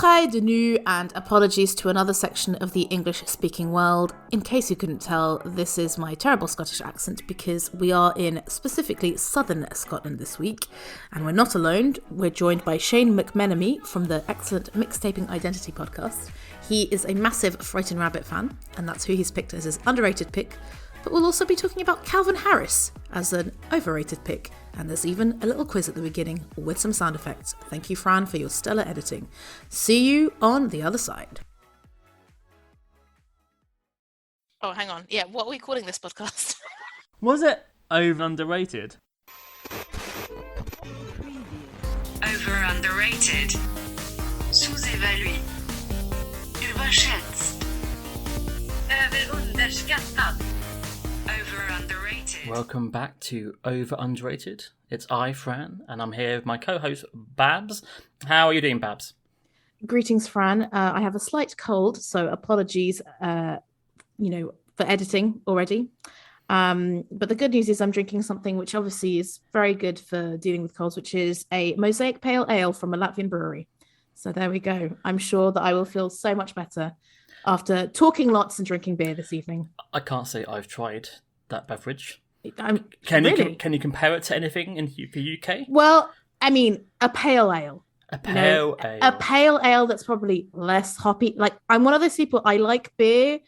Après de nous, and apologies to another section of the English-speaking world. In case you couldn't tell, this is my terrible Scottish accent because we are in specifically southern Scotland this week, and we're not alone. We're joined by Shane McMenemy from the excellent Mixtaping Identity podcast. He is a massive Frightened Rabbit fan, and that's who he's picked as his underrated pick. But we'll also be talking about Calvin Harris as an overrated pick. And there's even a little quiz at the beginning with some sound effects. Thank you, Fran, for your stellar editing. See you on the other side. Oh, hang on. Yeah, what are we calling this podcast? Was it over-underrated? Over-underrated. Sous-évalué. Überschätzt. Överunderskattad. Over-underrated. Welcome back to Over-Underrated. It's I, Fran, and I'm here with my co-host, Babs. How are you doing, Babs? Greetings, Fran. I have a slight cold, so apologies, for editing already. But the good news is I'm drinking something which obviously is very good for dealing with colds, which is a Mosaic Pale Ale from a Latvian brewery. So there we go. I'm sure that I will feel so much better after talking lots and drinking beer this evening. I can't say I've tried that beverage. Can you compare it to anything in the UK? Well, I mean, a pale ale. A pale ale. A pale ale that's probably less hoppy. Like, I'm one of those people, I like beer,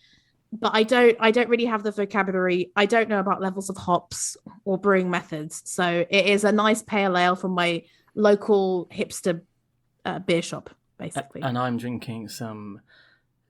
but I don't really have the vocabulary. I don't know about levels of hops or brewing methods. So it is a nice pale ale from my local hipster beer shop, basically. And I'm drinking some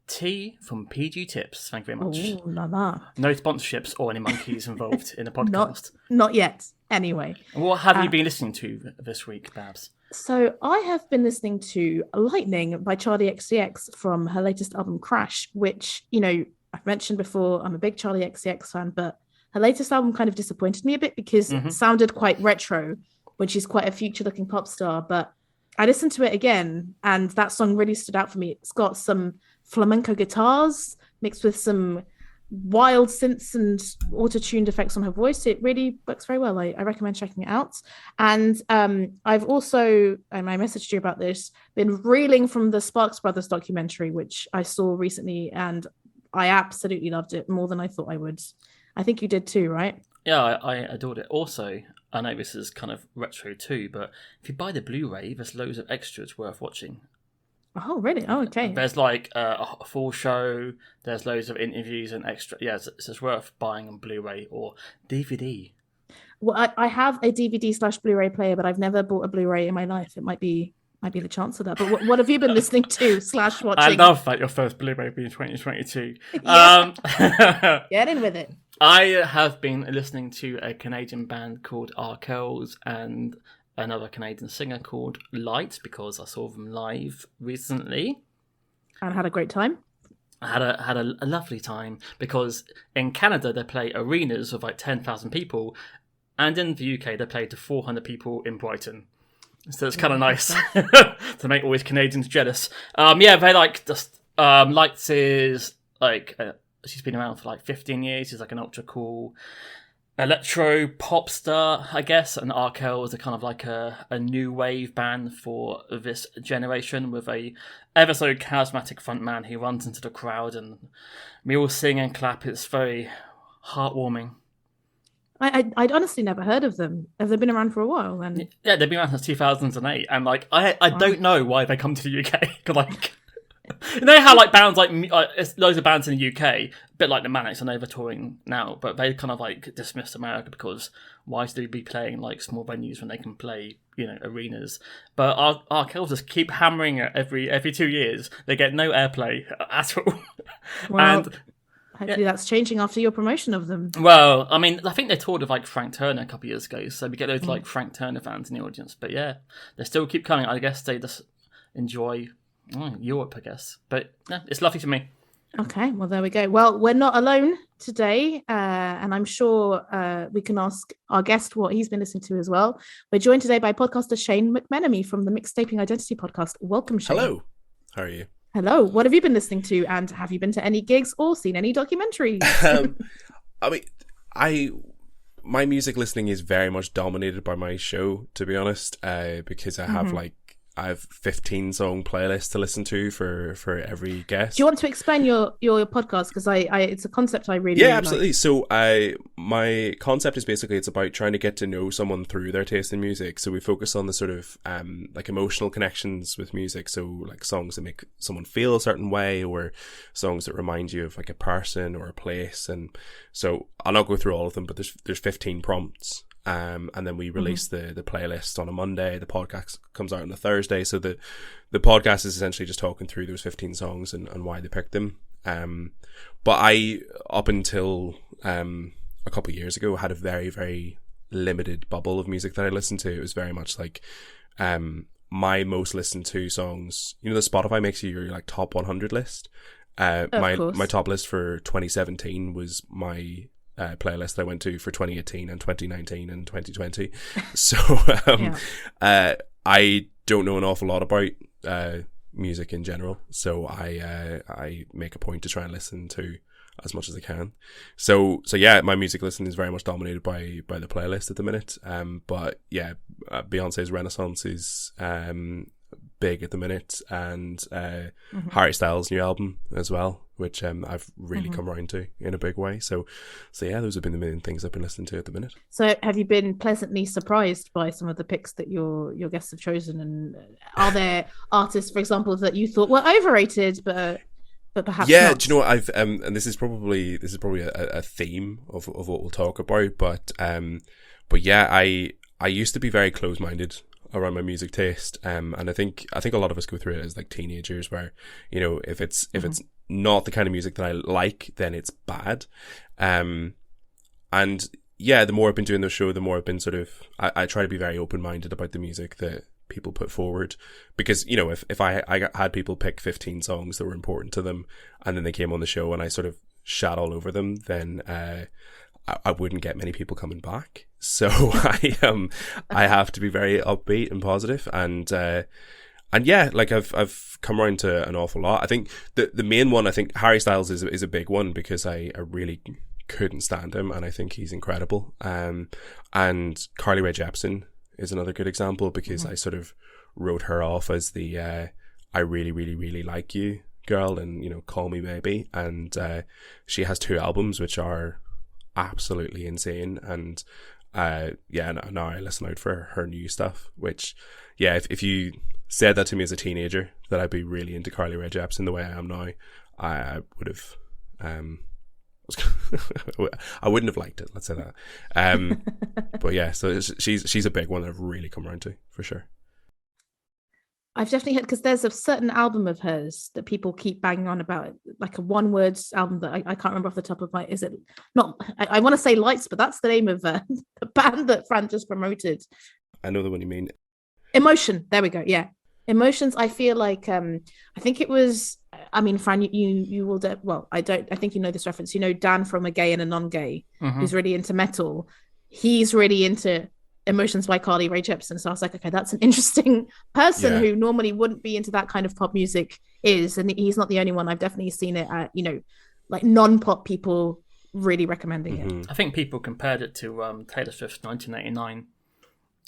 tea from PG Tips. Thank you very much. Ooh, la la. No sponsorships or any monkeys involved in the podcast. Not yet. Anyway. What have you been listening to this week, Babs? So I have been listening to Lightning by Charli XCX from her latest album Crash, which, I've mentioned before, I'm a big Charli XCX fan, but her latest album kind of disappointed me a bit because it sounded quite retro when she's quite a future-looking pop star. But I listened to it again, and that song really stood out for me. It's got some flamenco guitars mixed with some wild synths and auto-tuned effects on her voice. It really works very well. I recommend checking it out. And I've also, and I messaged you about this, been reeling from the Sparks Brothers documentary, which I saw recently, and I absolutely loved it more than I thought I would. I think you did too, right? Yeah, I adored it. Also, I know this is kind of retro too, but if you buy the Blu-ray, there's loads of extras worth watching. Oh, really? Oh, okay. There's like a full show. There's loads of interviews and extra. Yeah, it's worth buying on Blu-ray or DVD. Well, I have a DVD/Blu-ray player, but I've never bought a Blu-ray in my life. It might be the chance of that. But what have you been listening to /watching? I love that your first Blu-ray being 2022. Yeah. Get in with it. I have been listening to a Canadian band called Arkells and another Canadian singer called Light because I saw them live recently. And had a great time? I had a lovely time because in Canada they play arenas of like 10,000 people, and in the UK they play to 400 people in Brighton. So it's kind of nice to make all these Canadians jealous. They like just Lights is like she's been around for like 15 years. She's like an ultra cool electro pop star, I guess, and Arkells are kind of like a new wave band for this generation with a ever so charismatic front man who runs into the crowd and we all sing and clap. It's very heartwarming. I'd honestly never heard of them. Have they been around for a while then? Yeah, they've been around since 2008, and like I don't know why they come to the UK. Like, you know how like bands like it's loads of bands in the UK, a bit like the Manics, I know they're touring now, but they kind of like dismissed America because why should they be playing like small venues when they can play arenas? But our Kells just keep hammering it every 2 years. They get no airplay at all. Well, and hopefully that's changing after your promotion of them. Well, I mean, I think they toured with like Frank Turner a couple of years ago, so we get those like Frank Turner fans in the audience. But yeah, they still keep coming. I guess they just enjoy Europe, I guess. But yeah, it's lovely to me. Okay, well, there we go. Well, we're not alone today, and I'm sure we can ask our guest what he's been listening to as well. We're joined today by podcaster Shane McMenemy from the Mixtaping Identity podcast. Welcome, Shane. Hello. How are you? Hello. What have you been listening to, and have you been to any gigs or seen any documentaries? I mean, my music listening is very much dominated by my show, to be honest, because I have like I have 15 song playlists to listen to for every guest. Do you want to explain your podcast? Because I it's a concept I really absolutely. like. So my concept is basically it's about trying to get to know someone through their taste in music. So we focus on the sort of like emotional connections with music. So like songs that make someone feel a certain way, or songs that remind you of like a person or a place. And so I'll not go through all of them, but there's 15 prompts. And then we release the playlist on a Monday. The podcast comes out on a Thursday. So the podcast is essentially just talking through those 15 songs and why they picked them. But I, up until a couple of years ago, had a very, very limited bubble of music that I listened to. It was very much like my most listened to songs. You know, the Spotify makes you your like top 100 list. My top list for 2017 was my playlist I went to for 2018 and 2019 and 2020. So I don't know an awful lot about music in general, so I make a point to try and listen to as much as I can. So yeah, my music listening is very much dominated by the playlist at the minute. But yeah, Beyonce's Renaissance is big at the minute, and Harry Styles' new album as well, which I've really come around to in a big way. So yeah, those have been the main things I've been listening to at the minute. So have you been pleasantly surprised by some of the picks that your guests have chosen? And are there artists, for example, that you thought were overrated, but perhaps not? Do you know what I've and this is probably a theme of what we'll talk about, but yeah, I used to be very close-minded around my music taste, and I think a lot of us go through it as like teenagers, where, you know, if it's not the kind of music that I like, then it's bad. And yeah, the more I've been doing the show, the more I've been sort of I try to be very open-minded about the music that people put forward, because, you know, if I had people pick 15 songs that were important to them, and then they came on the show and I sort of shat all over them, then I wouldn't get many people coming back. So I have to be very upbeat and positive, and yeah, like I've come around to an awful lot. I think the main one, I think Harry Styles is a big one, because I really couldn't stand him, and I think he's incredible. And Carly Rae Jepsen is another good example, because I sort of wrote her off as the I really, really, really like you girl, and, you know, Call Me Maybe, and she has 2 albums which are absolutely insane, and yeah, now I listen out for her new stuff, which, yeah, if you said that to me as a teenager, that I'd be really into Carly Rae Jepsen the way I am now, I would have I wouldn't have liked it, let's say that. But yeah, so she's a big one that I've really come around to, for sure. I've definitely heard, because there's a certain album of hers that people keep banging on about, like a one-word album that I can't remember off the top of my. Is it not? I want to say Lights, but that's the name of the band that Fran just promoted. I know the one you mean. Emotion. There we go. Yeah, Emotions. I feel like I think it was. I mean, Fran, you will. Well, I don't. I think you know this reference. You know, Dan from A Gay and a Non-Gay, who's really into metal. He's really into Emotions by Carly Rae Jepsen. So I was like, okay, that's an interesting person who normally wouldn't be into that kind of pop music and he's not the only one. I've definitely seen it at, you know, like non-pop people really recommending it. I think people compared it to Taylor Swift's 1989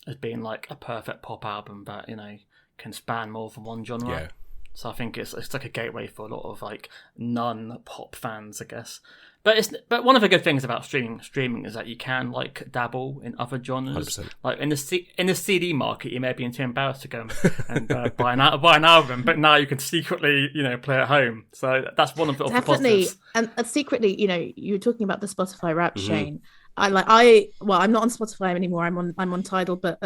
as being like a perfect pop album that, you know, can span more than one genre. Yeah. So I think it's like a gateway for a lot of like non-pop fans, I guess. But one of the good things about streaming is that you can like dabble in other genres. 100%. Like in the CD market, you may be too embarrassed to go and buy an album, but now you can secretly, you know, play at home. So that's one of the positives. And secretly, you know, you were talking about the Spotify Wrapped, Shane. I'm not on Spotify anymore. I'm on Tidal, but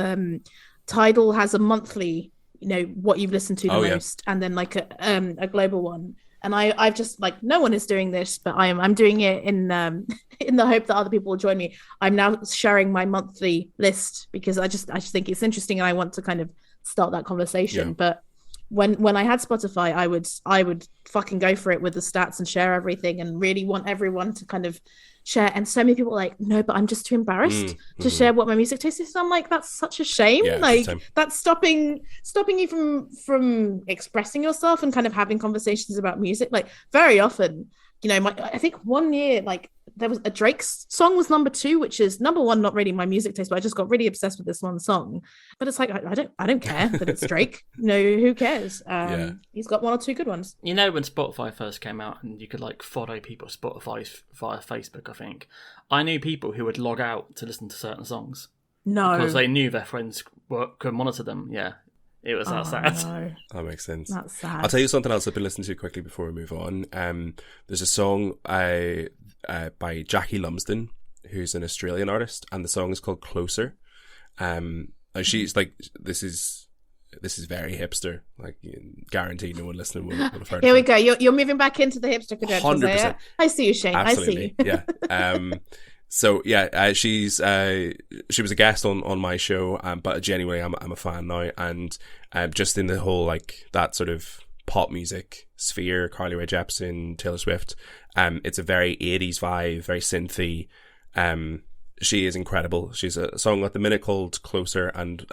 Tidal has a monthly, you know, what you've listened to the most, and then like a global one. And I've just, like, no one is doing this, but I'm doing it in the hope that other people will join me. I'm now sharing my monthly list because I just think it's interesting and I want to kind of start that conversation. Yeah. But when I had Spotify, I would fucking go for it with the stats and share everything and really want everyone to kind of share. And so many people are like, no, but I'm just too embarrassed to share what my music taste is. And I'm like, that's such a shame. Yeah, like that's stopping you from expressing yourself and kind of having conversations about music. Like very often I think one year, like, there was a Drake song was number 2, which is number 1, not really my music taste, but I just got really obsessed with this one song. But it's like, I don't care that it's Drake. Who cares? He's got 1 or 2 good ones. When Spotify first came out and you could like follow people on Spotify via Facebook, I think I knew people who would log out to listen to certain songs. No, because they knew their friends could monitor them. Yeah, it was that sad. No. That makes sense. That's sad. I'll tell you something else I've been listening to quickly before we move on. There's a song by Jackie Lumsden, who's an Australian artist, and the song is called Closer. She's like, this is very hipster. Like, guaranteed no one listening will have heard. Here we go. You're moving back into the hipster credentials. 100%. I see you, Shane. Absolutely. I see you. Yeah. So yeah, she was a guest on my show, but genuinely I'm a fan now, and just in the whole like that sort of pop music sphere, Carly Rae Jepsen, Taylor Swift, it's a very 80s vibe, very synthy. She is incredible. She's a song at the minute called Closer, and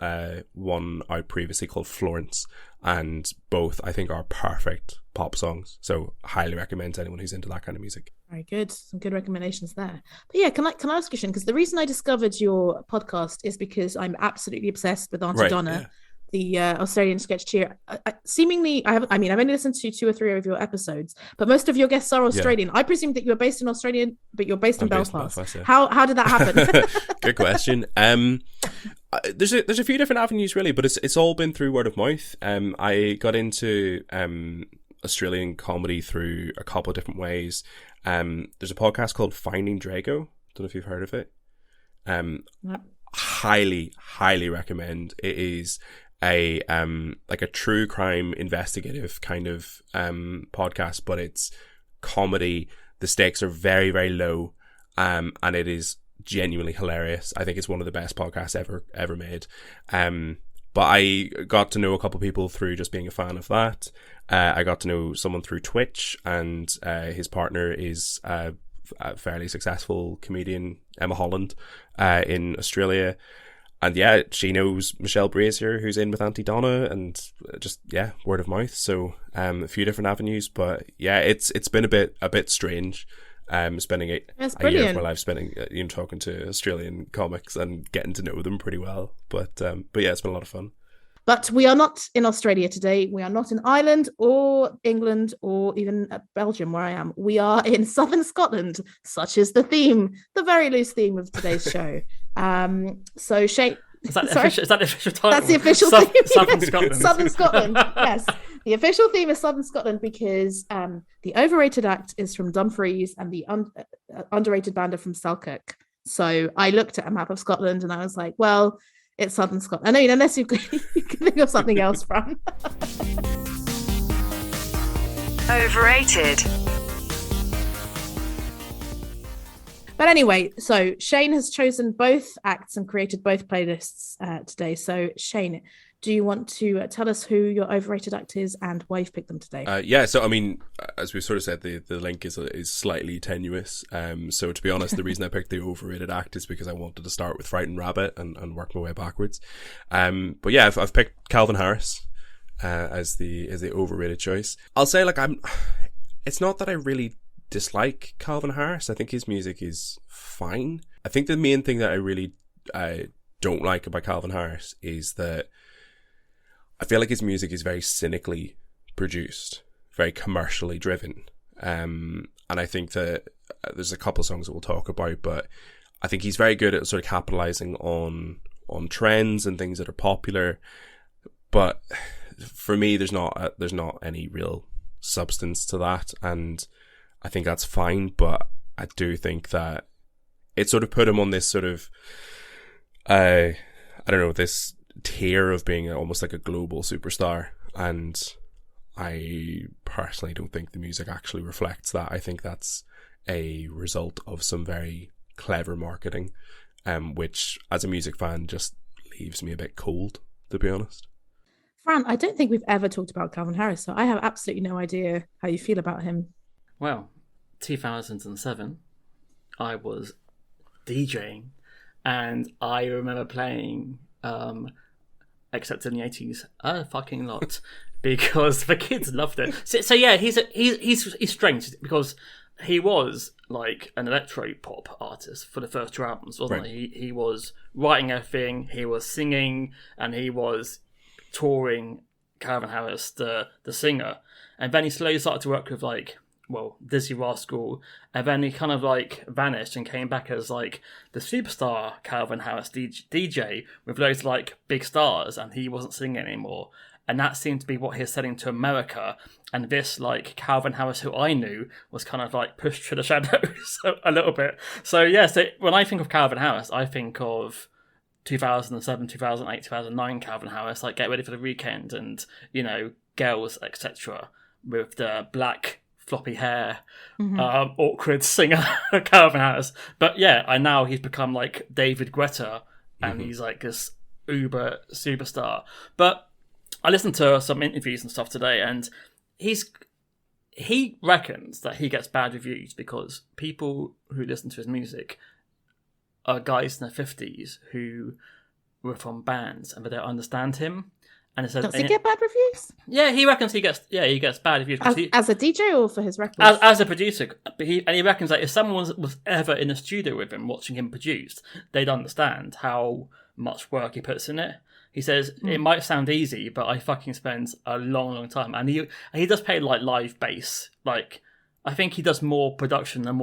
one out previously called Florence, and both I think are perfect pop songs. So highly recommend to anyone who's into that kind of music. Very good. Some good recommendations there. But yeah, can I ask you, Shane? Because the reason I discovered your podcast is because I'm absolutely obsessed with Auntie Donna, the Australian sketch cheer. I've only listened to 2 or 3 of your episodes, but most of your guests are Australian. Yeah. I presume that you're based in Australia, but you're based in Belfast. Yeah. How did that happen? Good question. There's a few different avenues really, but it's all been through word of mouth. I got into Australian comedy through a couple of different ways. There's a podcast called Finding Drago. Don't know if you've heard of it. Highly recommend. It is a like a true crime investigative kind of podcast, but it's comedy. The stakes are very, very low, and it is genuinely hilarious. I think it's one of the best podcasts ever made. But I got to know a couple of people through just being a fan of that. I got to know someone through Twitch, and his partner is a fairly successful comedian, Emma Holland, in Australia. And yeah, she knows Michelle Brazier, who's in with Auntie Donna, and just, yeah, word of mouth. So a few different avenues, but yeah, it's been a bit strange. Spending a year of my life spending talking to Australian comics and getting to know them pretty well. But yeah, it's been a lot of fun. But we are not in Australia today. We are not in Ireland or England or even Belgium, where I am. We are in southern Scotland, such is the theme, the very loose theme of today's show. So Shane, is that the official title? That's the official theme. Southern Scotland. Southern Scotland. Yes, the official theme is Southern Scotland because the Overrated act is from Dumfries and the underrated band are from Selkirk. So I looked at a map of Scotland and I was like, well, it's Southern Scotland. I mean, unless you can think of something else, Fran. Overrated. But anyway, so Shane has chosen both acts and created both playlists today. So Shane, do you want to tell us who your overrated act is and why you've picked them today? Yeah, so I mean, as we sort of said, the link is slightly tenuous. So to be honest, the reason I picked the overrated act is because I wanted to start with Frightened Rabbit and work my way backwards. But yeah, I've picked Calvin Harris as the overrated choice. I'll say it's not that I really dislike Calvin Harris. I think his music is fine. I think the main thing that I really don't like about Calvin Harris is that I feel like his music is very cynically produced, very commercially driven. And I think that there's a couple of songs that we'll talk about, but I think he's very good at sort of capitalizing on trends and things that are popular. But for me, there's not any real substance to that, and I think that's fine. But I do think that it sort of put him on this sort of, I don't know, this tier of being almost like a global superstar, and I personally don't think the music actually reflects that. I think that's a result of some very clever marketing, which as a music fan just leaves me a bit cold, to be honest. Fran, I don't think we've ever talked about Calvin Harris, so I have absolutely no idea how you feel about him. Well, 2007, I was DJing, and I remember playing Except in the 80s a fucking lot because the kids loved it. So yeah, he's strange because he was like an electro pop artist for the first two albums, wasn't he? He was writing everything, he was singing, and he was touring Calvin Harris, the singer. And then he slowly started to work with Dizzy Rascal, and then he kind of like vanished and came back as like the superstar Calvin Harris DJ with loads of like big stars, and he wasn't singing anymore. And that seemed to be what he was selling to America. And this, like, Calvin Harris, who I knew, was kind of, like, pushed to the shadows a little bit. So, yeah, so when I think of Calvin Harris, I think of 2007, 2008, 2009 Calvin Harris, like, Get Ready for the Weekend and, you know, Girls, etc. with the black, floppy hair, awkward singer Calvin Harris. But, yeah, now he's become, like, David Guetta, and he's, like, this uber superstar. But I listened to some interviews and stuff today, and he reckons that he gets bad reviews because people who listen to his music are guys in their 50s who were from bands and they don't understand him. And it says, does he get bad reviews? Yeah, he reckons he gets bad reviews. As a DJ or for his records? As a producer. But he reckons that if someone was ever in a studio with him watching him produce, they'd understand how much work he puts in it. He says, it might sound easy, but I fucking spend a long, long time. And he does play, like, live bass. Like, I think he does more production and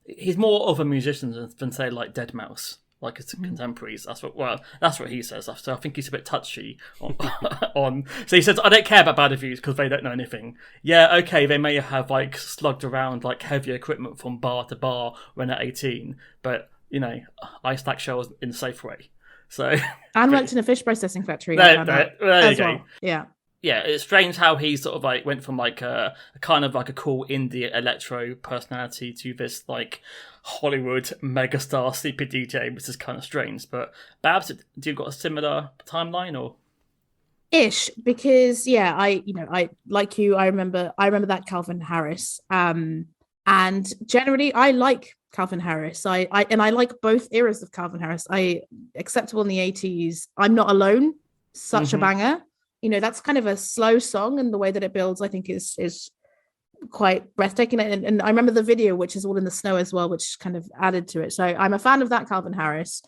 he's more of a musician than say, like, Deadmau5, like his contemporaries. That's what he says. So I think he's a bit touchy on So he says, I don't care about bad reviews because they don't know anything. Yeah, okay, they may have, like, slugged around, like, heavy equipment from bar to bar when they're 18, but, you know, I stack shells in a safe way. So, and worked in a fish processing factory. There you go. Well. Yeah. Yeah, it's strange how he sort of like went from like a kind of like a cool indie electro personality to this like Hollywood megastar sleepy DJ, which is kind of strange. But Babs, do you got a similar timeline or? Ish, because I like you. I remember that Calvin Harris. And generally, I like Calvin Harris. I like both eras of Calvin Harris. Acceptable in the 80s. I'm Not Alone, such a banger. You know, that's kind of a slow song, and the way that it builds, I think, is quite breathtaking. And I remember the video, which is all in the snow as well, which kind of added to it. So I'm a fan of that Calvin Harris,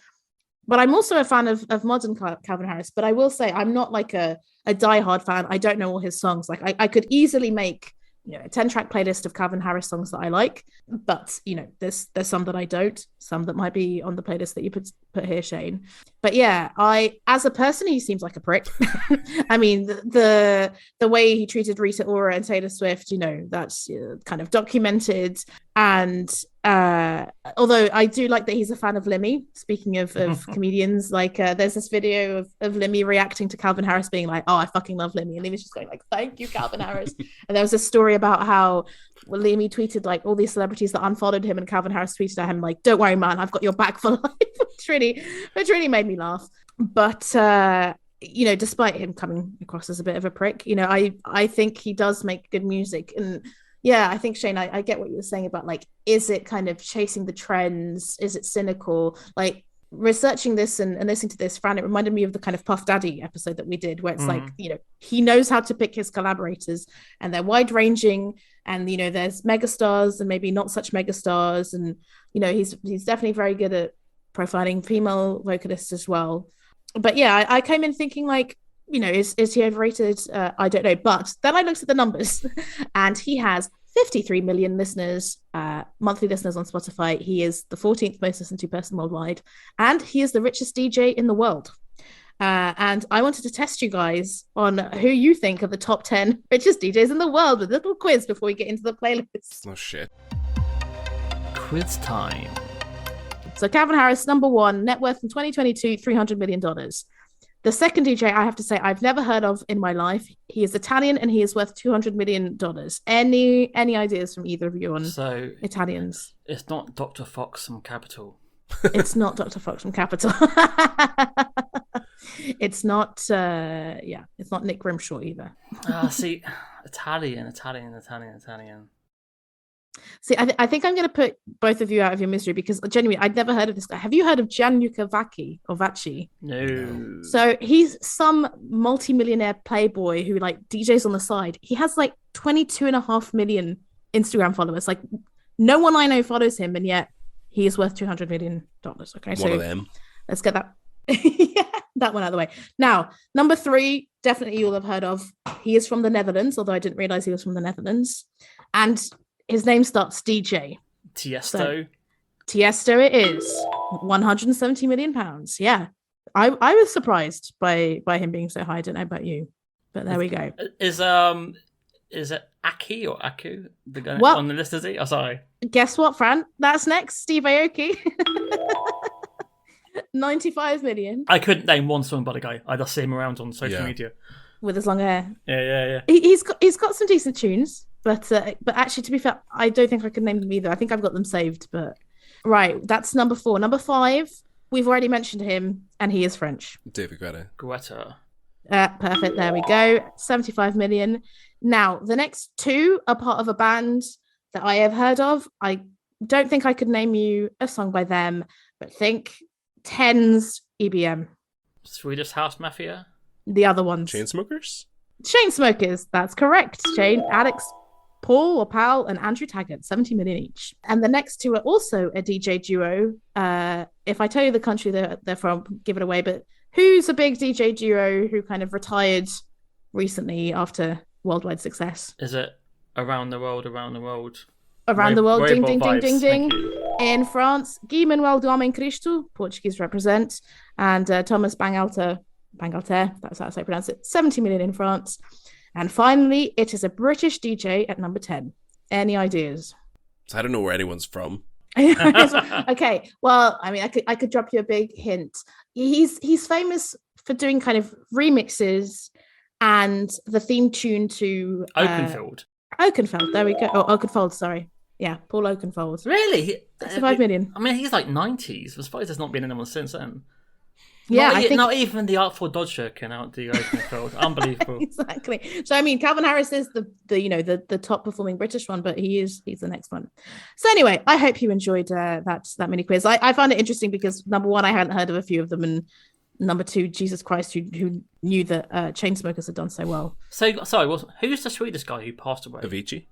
but I'm also a fan of modern Calvin Harris. But I will say I'm not like a diehard fan. I don't know all his songs. Like I could easily make a 10-track playlist of Calvin Harris songs that I like, but there's some that I don't, some that might be on the playlist that you put here, Shane. But yeah, as a person, he seems like a prick. I mean, the way he treated Rita Ora and Taylor Swift, that's kind of documented. And although I do like that he's a fan of Lemmy, speaking of comedians, like there's this video of Lemmy reacting to Calvin Harris being like, oh, I fucking love Lemmy. And Lemmy's just going like, thank you, Calvin Harris. And there was a story about how Lemmy tweeted like all these celebrities that unfollowed him, and Calvin Harris tweeted at him like, don't worry, man, I've got your back for life. which really made me laugh. But despite him coming across as a bit of a prick, I think he does make good music. And yeah, I think, Shane, I get what you were saying about like, is it kind of chasing the trends? Is it cynical? Like researching this and listening to this, Fran, it reminded me of the kind of Puff Daddy episode that we did, where it's like, he knows how to pick his collaborators, and they're wide ranging, and there's megastars and maybe not such megastars, and he's definitely very good at profiling female vocalists as well. But yeah, I came in thinking like, is he overrated? I don't know. But then I looked at the numbers and he has 53 million listeners, monthly listeners on Spotify. He is the 14th most listened to person worldwide, and he is the richest DJ in the world. And I wanted to test you guys on who you think are the top 10 richest DJs in the world with a little quiz before we get into the playlist. Oh, shit. Quiz time. So Calvin Harris, number one, net worth in 2022, $300 million. The second DJ I have to say I've never heard of in my life. He is Italian and he is worth $200 million. Any ideas from either of you on Italians? It's not Dr. Fox from Capital. It's not Dr. Fox from Capital. It's not it's not Nick Grimshaw either. See, Italian. See, I think I'm going to put both of you out of your misery because genuinely, I'd never heard of this guy. Have you heard of Gianluca Vacchi? No. So he's some multi-millionaire playboy who like DJs on the side. He has like 22.5 million Instagram followers. Like No one I know follows him, and yet he is worth $200 million. Okay, One of them. Let's get that. Yeah, that one out of the way. Now, number 3, definitely you'll have heard of. He is from the Netherlands, although I didn't realize he was from the Netherlands. And his name starts DJ. Tiesto. So, Tiesto it is. £170 million. Yeah. I was surprised by him being so high. I don't know about you, but there we go. Is it Aki or Aku the guy What? on the list? Is he? Oh, sorry. Guess what, Fran? That's next. Steve Aoki. 95 million. I couldn't name one song by the guy. I just see him around on social media with his long hair. Yeah. He's got some decent tunes, but actually, to be fair, I don't think I could name them either. I think I've got them saved, but right, that's number 4. Number 5, we've already mentioned him, and he is French. David Guetta. Perfect. There we go. 75 million. Now, the next 2 are part of a band that I have heard of. I don't think I could name you a song by them, but think Tens EBM. Swedish House Mafia. The other ones. Chainsmokers? Chainsmokers. That's correct. Shane, Alex, Paul or Pal, and Andrew Taggart. 70 million each. And the next 2 are also a DJ duo. If I tell you the country they're from, give it away. But who's a big DJ duo who kind of retired recently after worldwide success? Is it Around the World? Around the world. Ding, ding, ding, ding, ding. In France, Guy Manuel do Homem Cristo, Portuguese represent, and Thomas Bangalter, that's how I pronounce it, 70 million in France. And finally, it is a British DJ at number 10. Any ideas? So I don't know where anyone's from. Okay, well, I mean, I could drop you a big hint. He's famous for doing kind of remixes and the theme tune to Oakenfold. There we go. Oh, Oakenfold, sorry. Yeah, Paul Oakenfold. Really? 65 million. I mean, he's like 90s. I suppose there's not been anyone since then. Yeah, I think not even the Artful Dodger can outdo Oakenfold. Unbelievable. Exactly. So I mean, Calvin Harris is the top performing British one, but he's the next one. So anyway, I hope you enjoyed that mini quiz. I found it interesting because number 1, I hadn't heard of a few of them, and number 2, Jesus Christ, who knew that Chainsmokers had done so well. So sorry, who's the Swedish guy who passed away? Avicii.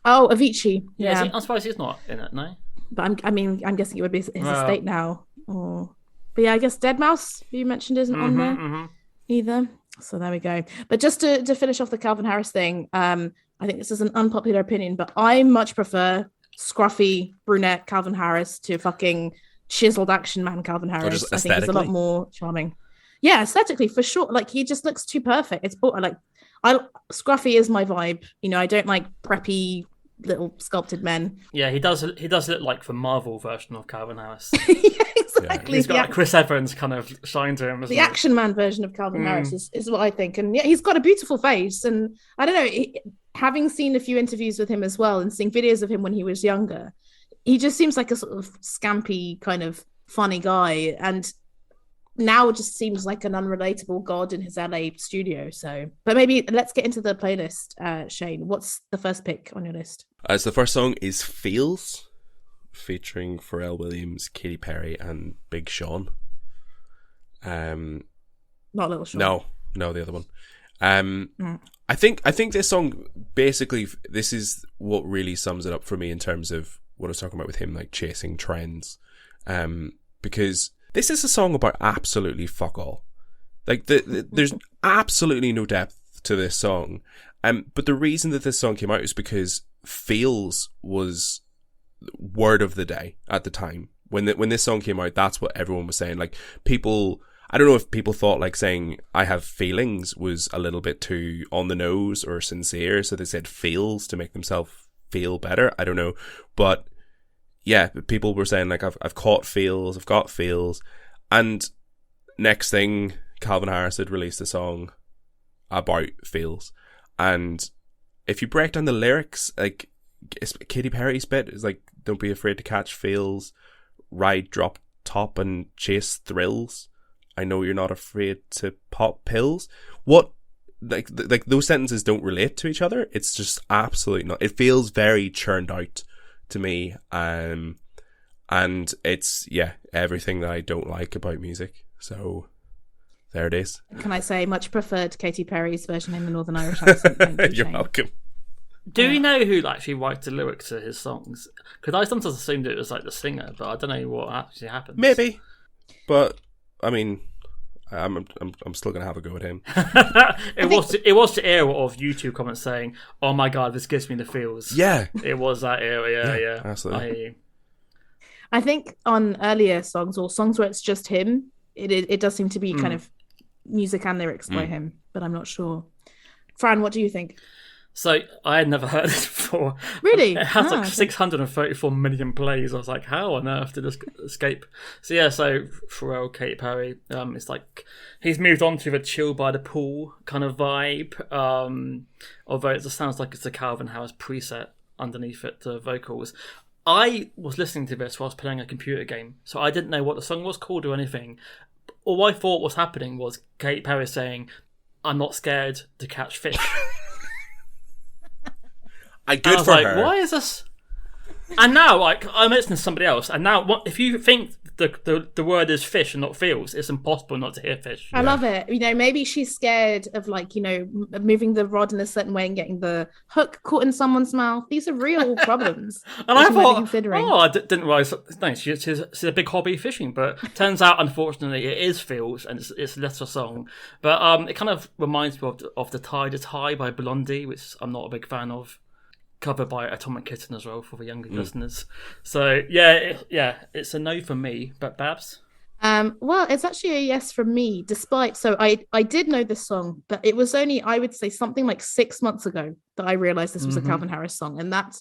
Oh, Avicii. Yeah. I suppose he's not in it, no. But I'm guessing it would be his estate now. But yeah, I guess Deadmau5, who you mentioned, isn't on there either. So there we go. But just to finish off the Calvin Harris thing, I think this is an unpopular opinion, but I much prefer scruffy brunette Calvin Harris to fucking chiseled action man Calvin Harris. I think he's a lot more charming. Yeah, aesthetically, for sure. Like, he just looks too perfect. It's like, scruffy is my vibe. I don't like preppy little sculpted men. Yeah, he does look like the Marvel version of Calvin Harris. Yeah, exactly. He's got Chris Evans kind of shine to him. The action man version of Calvin Harris is what I think. And yeah, he's got a beautiful face. And I don't know, having seen a few interviews with him as well and seeing videos of him when he was younger, he just seems like a sort of scampy kind of funny guy. And now it just seems like an unrelatable god in his LA studio. So, but maybe let's get into the playlist. Shane, what's the first pick on your list? So the first song is Feels, featuring Pharrell Williams, Katy Perry, and Big Sean. Not Little Sean. No, the other one. I think this song, basically, this is what really sums it up for me in terms of what I was talking about with him, like chasing trends. Because this is a song about absolutely fuck all. Like, there's absolutely no depth to this song. But the reason that this song came out is because Feels was word of the day at the time. When this song came out, that's what everyone was saying. Like, people, I don't know if people thought like saying I have feelings was a little bit too on the nose or sincere, so they said feels to make themselves feel better. I don't know. But yeah, people were saying like I've caught feels, I've got feels. And next thing, Calvin Harris had released a song about feels. And if you break down the lyrics, like Katy Perry's bit is like, don't be afraid to catch feels, ride, drop top and chase thrills. I know you're not afraid to pop pills. What, like those sentences don't relate to each other. It's just absolutely not. It feels very churned out to me. And it's, yeah, everything that I don't like about music. So there it is. Can I say much preferred Katy Perry's version in the Northern Irish accent? Thank you, You're Shane. welcome. Do you know who actually writes the lyrics to his songs? Because I sometimes assumed it was like the singer, but I don't know what actually happens. Maybe, but I mean, I'm still gonna have a go at him. It was the era of YouTube comments saying, "Oh my god, this gives me the feels." Yeah, it was that era. Yeah, absolutely. I hear you. I think on earlier songs or songs where it's just him, it does seem to be kind of music and lyrics by him, but I'm not sure. Fran, what do you think? So I had never heard it before. Really? It has 634 million plays. I was like, how on earth did this escape? So yeah, so Pharrell, Katy Perry, it's like he's moved on to the chill by the pool kind of vibe. Although it just sounds like it's a Calvin Harris preset underneath it, the vocals. I was listening to this while I was playing a computer game, so I didn't know what the song was called or anything. All I thought was happening was Katy Perry saying, "I'm not scared to catch fish." I was like, her. Why is this? And now, like, I'm listening to somebody else, and now, if you think the word is fish and not feels, it's impossible not to hear fish. I love it. Maybe she's scared of moving the rod in a certain way and getting the hook caught in someone's mouth. These are real problems. And I thought, I didn't realise. No, she's a big hobby fishing, but turns out, unfortunately, it is feels, and it's less a song. But it kind of reminds me of "The Tide Is High" by Blondie, which I'm not a big fan of. Covered by Atomic Kitten as well for the younger listeners. So it's a no for me. But Babs? Well, it's actually a yes from me. Despite I did know this song, but it was only, I would say, something like 6 months ago that I realized this was a Calvin Harris song, and that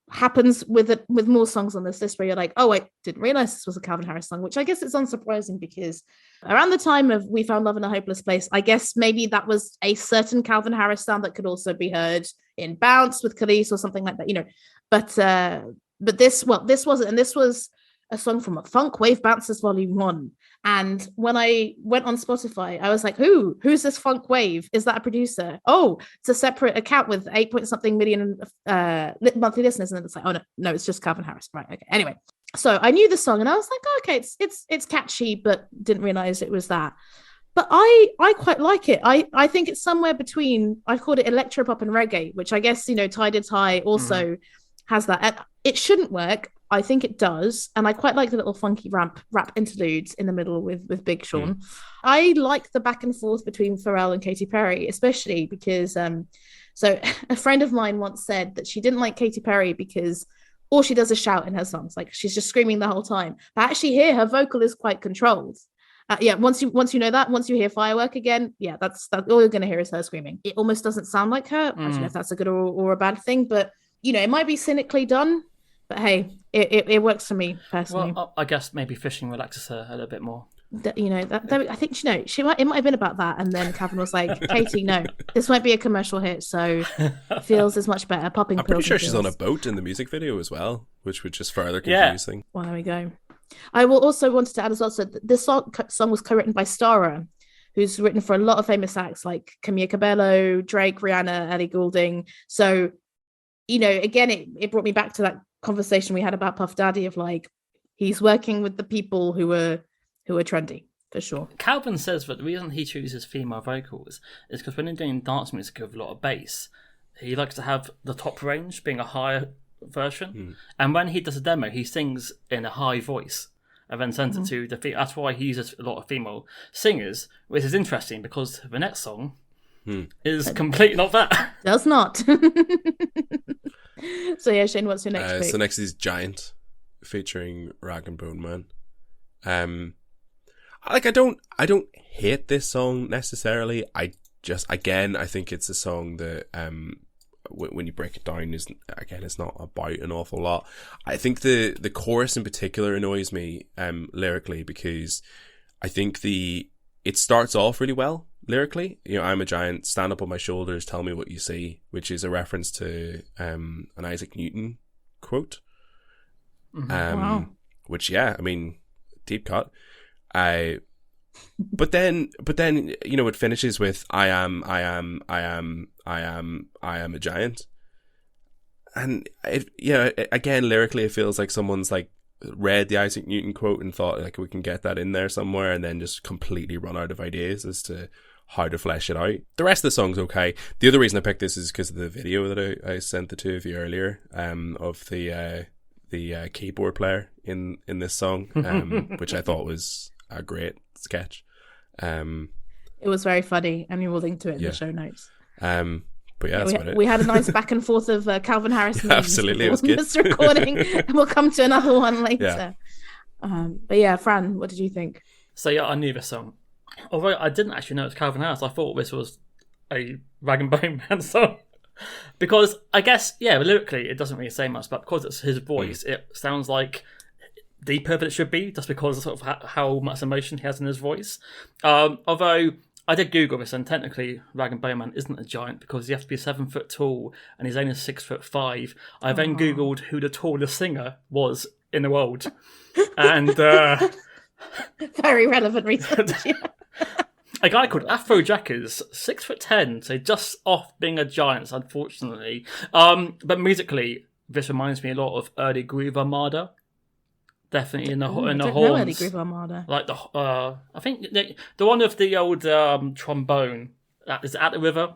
happens with more songs on this list where you're like, oh, I didn't realize this was a Calvin Harris song, which I guess it's unsurprising because around the time of We Found Love in a Hopeless Place, I guess maybe that was a certain Calvin Harris sound that could also be heard in Bounce with Khalees or something like that, but this wasn't, and this was a song from Funk Wave Bouncers Volume 1. And when I went on Spotify, I was like, who's this Funk Wave? Is that a producer? Oh, it's a separate account with 8-point-something million monthly listeners. And then it's like, oh no, it's just Calvin Harris. Right, okay. Anyway, so I knew the song and I was like, oh, okay, it's catchy, but didn't realize it was that. But I quite like it. I think it's somewhere between, I called it electropop and reggae, which I guess, Tide Is High also has that. And it shouldn't work. I think it does. And I quite like the little funky rap interludes in the middle with Big Sean. I like the back and forth between Pharrell and Katy Perry, especially because, so a friend of mine once said that she didn't like Katy Perry because all she does is shout in her songs. Like she's just screaming the whole time. But actually here, her vocal is quite controlled. Once you know that, once you hear Firework again, that's all you're going to hear is her screaming. It almost doesn't sound like her. I don't know if that's a good or a bad thing, but it might be cynically done. But hey, it works for me personally. Well, I guess maybe fishing relaxes her a little bit more. I think it might have been about that, and then Calvin was like, "Katie, no, this won't be a commercial hit, so feels is much better." Popping. I'm pretty sure she's on a boat in the music video as well, which would just further confuse things. Well, there we go. I will also wanted to add as well. So this song was co-written by Starra, who's written for a lot of famous acts like Camila Cabello, Drake, Rihanna, Ellie Goulding. So, again, it brought me back to that conversation we had about Puff Daddy of like he's working with the people who are trendy for sure. Calvin says that the reason he chooses female vocals is because when he's doing dance music with a lot of bass, he likes to have the top range being a higher version, and when he does a demo, he sings in a high voice and then sends it to the female. That's why he uses a lot of female singers, which is interesting because the next song is completely not that. Does not. So yeah, Shane, what's your next pick? So next is Giant featuring Rag and Bone Man. I don't hate this song necessarily. I think it's a song that when you break it down it's not about an awful lot. I think the chorus in particular annoys me lyrically because I think it starts off really well lyrically. I'm a giant, stand up on my shoulders, tell me what you see, which is a reference to an Isaac Newton quote. Wow. Which deep cut. But then it finishes with I am a giant, and again lyrically it feels like someone's like read the Isaac Newton quote and thought like we can get that in there somewhere, and then just completely run out of ideas as to how to flesh it out. The rest of the song's okay. The other reason I picked this is because of the video that I sent the two of you earlier, of the keyboard player in this song, which I thought was a great sketch. It was very funny, and we will link to it in the show notes. But yeah, that's about it. We had a nice back and forth of Calvin Harris memes absolutely, it was good. this recording, and we'll come to another one later. But yeah, Fran, what did you think? So yeah, I knew this song. Although I didn't actually know it was Calvin Harris, I thought this was a Rag and Bone Man song. Because I guess, lyrically it doesn't really say much, but because it's his voice, it sounds like deeper than it should be, just because of sort of how much emotion he has in his voice. Although I did Google this, and technically Rag and Bone Man isn't a giant because you have to be 7 foot tall, and he's only 6'5". I then Googled who the tallest singer was in the world, and very relevant research. A guy called Afrojack is 6'10", so just off being a giant, unfortunately. But musically, this reminds me a lot of early Groove Armada. Definitely in the horns. Know early Groove Armada. Like I think the one of the old trombone that is At the River.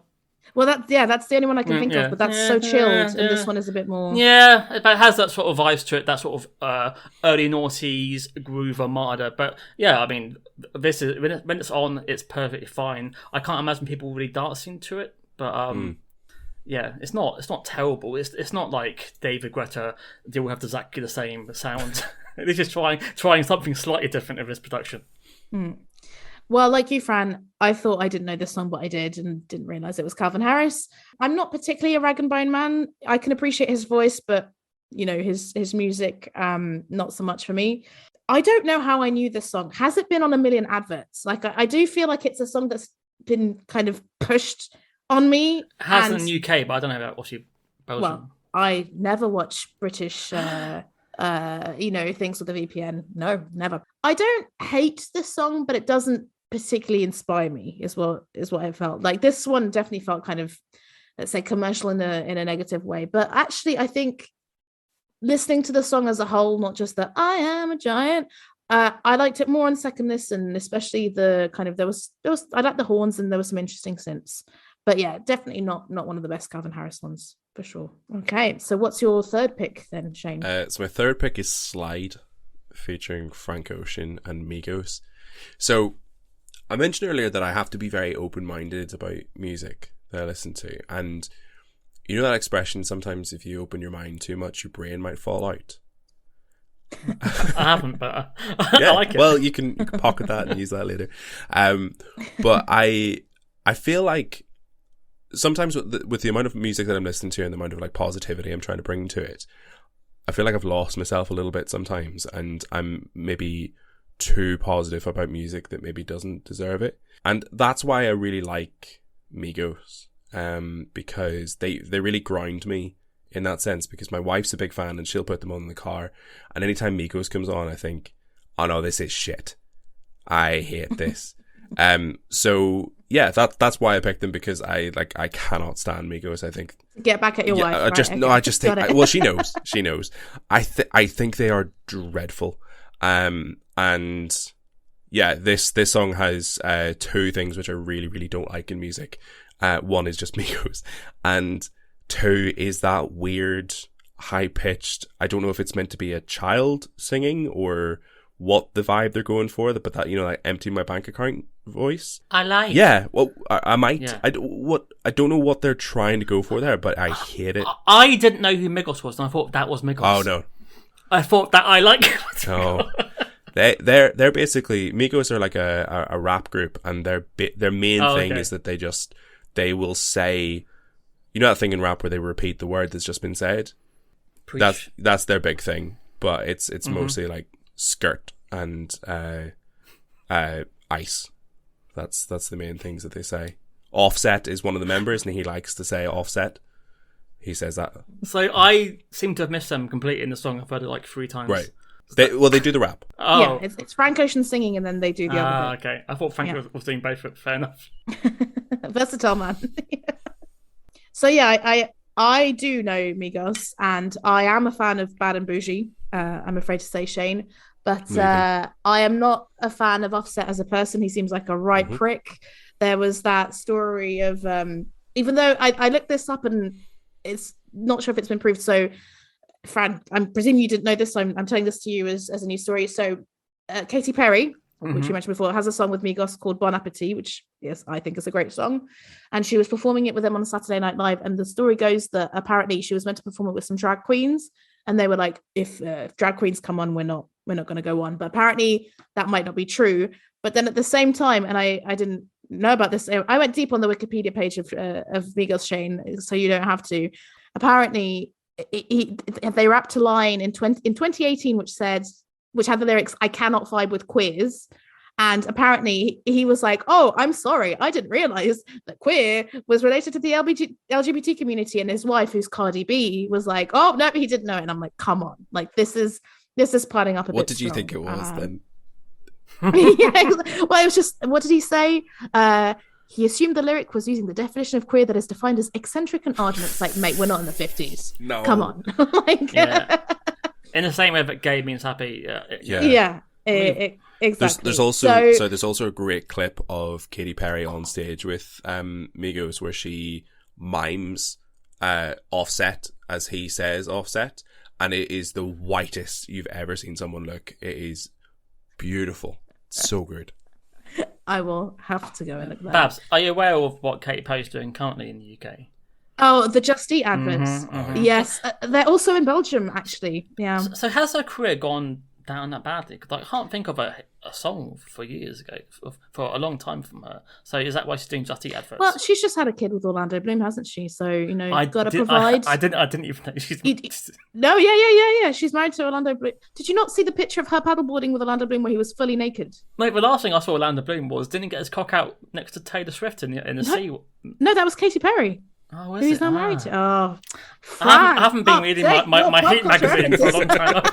Well, that's the only one I can think of, but that's so chilled, and this one is a bit more. Yeah, it has that sort of vibes to it, that sort of early noughties Groove Armada. But yeah, I mean, this is when it's on, it's perfectly fine. I can't imagine people really dancing to it, but yeah, it's not terrible. It's not like David Guetta. They all have exactly the same sound. They're just trying something slightly different in this production. Well, like you, Fran, I thought I didn't know this song, but I did, and didn't realise it was Calvin Harris. I'm not particularly a Rag and Bone man. I can appreciate his voice, but his music, not so much for me. I don't know how I knew this song. Has it been on a million adverts? Like I do feel like it's a song that's been kind of pushed on me. It has in the UK, but I don't know about obviously Belgium. Well, I never watch British things with the VPN. No, never. I don't hate this song, but it doesn't particularly inspire me, is what I felt. Like this one definitely felt kind of, let's say, commercial in a negative way. But actually, I think listening to the song as a whole, not just the I am a giant, I liked it more on second listen, especially the kind of there was I liked the horns, and there was some interesting synths. But yeah, definitely not one of the best Calvin Harris ones, for sure. Okay, so what's your third pick then, Shane? So my third pick is Slide, featuring Frank Ocean and Migos. So I mentioned earlier that I have to be very open-minded about music that I listen to. And you know that expression, sometimes if you open your mind too much, your brain might fall out? I haven't, but I like it. Well, you can pocket that and use that later. But I feel like sometimes with the amount of music that I'm listening to and the amount of like positivity I'm trying to bring to it, I feel like I've lost myself a little bit sometimes, and I'm maybe too positive about music that maybe doesn't deserve it. And that's why I really like Migos, because they really ground me in that sense, because my wife's a big fan and she'll put them on in the car, and anytime Migos comes on I think, oh no, this is shit, I hate this. So yeah, that's why I picked them, because I cannot stand Migos. I think get back at your wife. I just think well, she knows. I think they are dreadful. And yeah, this song has two things which I really, really don't like in music. One is just Migos, and two is that weird high pitched, I don't know if it's meant to be a child singing or what the vibe they're going for, but that, like empty my bank account voice. I like. Yeah, well, I might. Yeah. I don't know what they're trying to go for there, but I hate it. I didn't know who Migos was, and I thought that was Migos. Oh no, I thought that I like. No, they're basically, Migos are like a rap group, and their main thing is that they will say, that thing in rap where they repeat the word that's just been said. Preach. That's their big thing, but it's mostly like skirt and ice. That's the main things that they say. Offset is one of the members, and he likes to say offset. He says that. So I seem to have missed them completely in the song. I've heard it like 3 times. Right. They do the rap. Oh. Yeah, it's Frank Ocean singing, and then they do the other bit. Okay. I thought Frank was doing both. Fair enough. Versatile man. So yeah, I do know Migos, and I am a fan of Bad and Bougie. I'm afraid to say, Shane, but I am not a fan of Offset as a person. He seems like a right prick. there was that story of even though I looked this up and it's not sure if it's been proved. So, Fran, I'm presuming you didn't know this. So I'm telling this to you as a news story. So, Katy Perry, which you mentioned before, has a song with Migos called Bon Appetit, which, yes, I think is a great song. And she was performing it with them on Saturday Night Live. And the story goes that apparently she was meant to perform it with some drag queens. And they were like, if drag queens come on, we're not going to go on. But apparently that might not be true. But then at the same time, and I didn't know about this, I went deep on the Wikipedia page of Migos, Shane, so you don't have to. Apparently, they rapped a line in 2018 which had the lyrics, "I cannot vibe with queers." And apparently he was like, "Oh, I'm sorry, I didn't realize that queer was related to the LGBT community." And his wife, who's Cardi B, was like, "Oh, no, he didn't know it." And I'm like, come on, like this is piling up a bit. What did you think it was then? Yeah, well, it was just, what did he say? He assumed the lyric was using the definition of queer that is defined as eccentric and odd. And it's like, mate, we're not in the 50s. No. Come on. Like, yeah. In the same way that gay means happy. Yeah. Exactly. There's also a great clip of Katy Perry on stage with Migos where she mimes Offset as he says Offset, and it is the whitest you've ever seen someone look. It is beautiful. It's so good. I will have to go and look at that. Babs, are you aware of what Katy Perry's doing currently in the UK? Oh, the Just Eat adverts. Yes, they're also in Belgium, actually. Yeah. So has her career gone down that badly? Because I can't think of a song for years ago, for a long time from her. So is that why she's doing Just Eat adverts? Well, she's just had a kid with Orlando Bloom, hasn't she? So, you've got to provide. I didn't even know she's. No, yeah. She's married to Orlando Bloom. Did you not see the picture of her paddleboarding with Orlando Bloom where he was fully naked? No, the last thing I saw Orlando Bloom was, didn't he get his cock out next to Taylor Swift in the sea? No, that was Katy Perry. Oh, who's now married to? Oh, I haven't been reading my Heat magazine for a long time.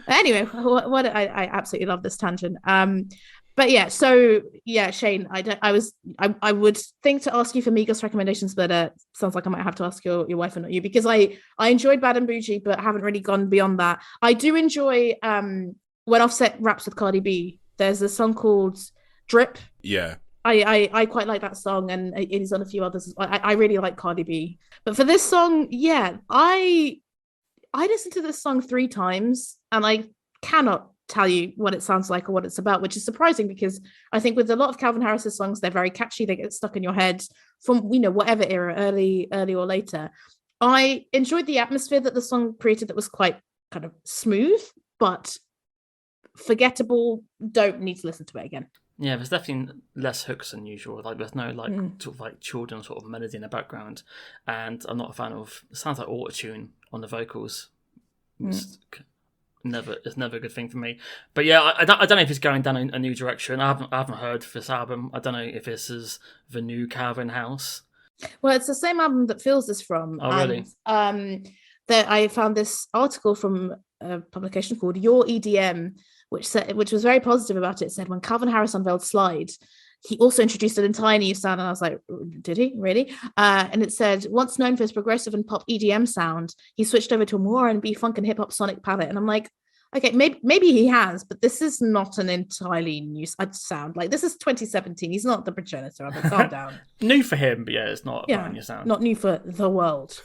Anyway, what I absolutely love this tangent. But yeah, so yeah, Shane, I would think to ask you for Migos recommendations, but sounds like I might have to ask your wife and not you, because I enjoyed Bad and Bougie, but haven't really gone beyond that. I do enjoy when Offset raps with Cardi B. There's a song called Drip. Yeah. I quite like that song, and it is on a few others. I really like Cardi B, but for this song, yeah, I listened to this song 3 times, and I cannot tell you what it sounds like or what it's about, which is surprising because I think with a lot of Calvin Harris's songs, they're very catchy. They get stuck in your head from whatever era, early or later. I enjoyed the atmosphere that the song created that was quite kind of smooth, but forgettable. Don't need to listen to it again. Yeah, there's definitely less hooks than usual. Like, there's no sort of like children's sort of melody in the background, and I'm not a fan of. It sounds like autotune on the vocals. It's never a good thing for me. But yeah, I don't know if it's going down a new direction. I haven't heard this album. I don't know if this is the new Calvin House. Well, it's the same album that Feels is from. Oh, really? That I found this article from a publication called Your EDM, which was very positive about it. It said when Calvin Harris unveiled Slide, he also introduced an entire new sound, and I was like, did he really? And it said, once known for his progressive and pop EDM sound, he switched over to a more R&B, funk, and hip hop sonic palette. And I'm like, okay, maybe he has, but this is not an entirely new sound. Like, this is 2017. He's not the progenitor of it. Calm down. New for him, but yeah, it's not a brand new sound. Not new for the world.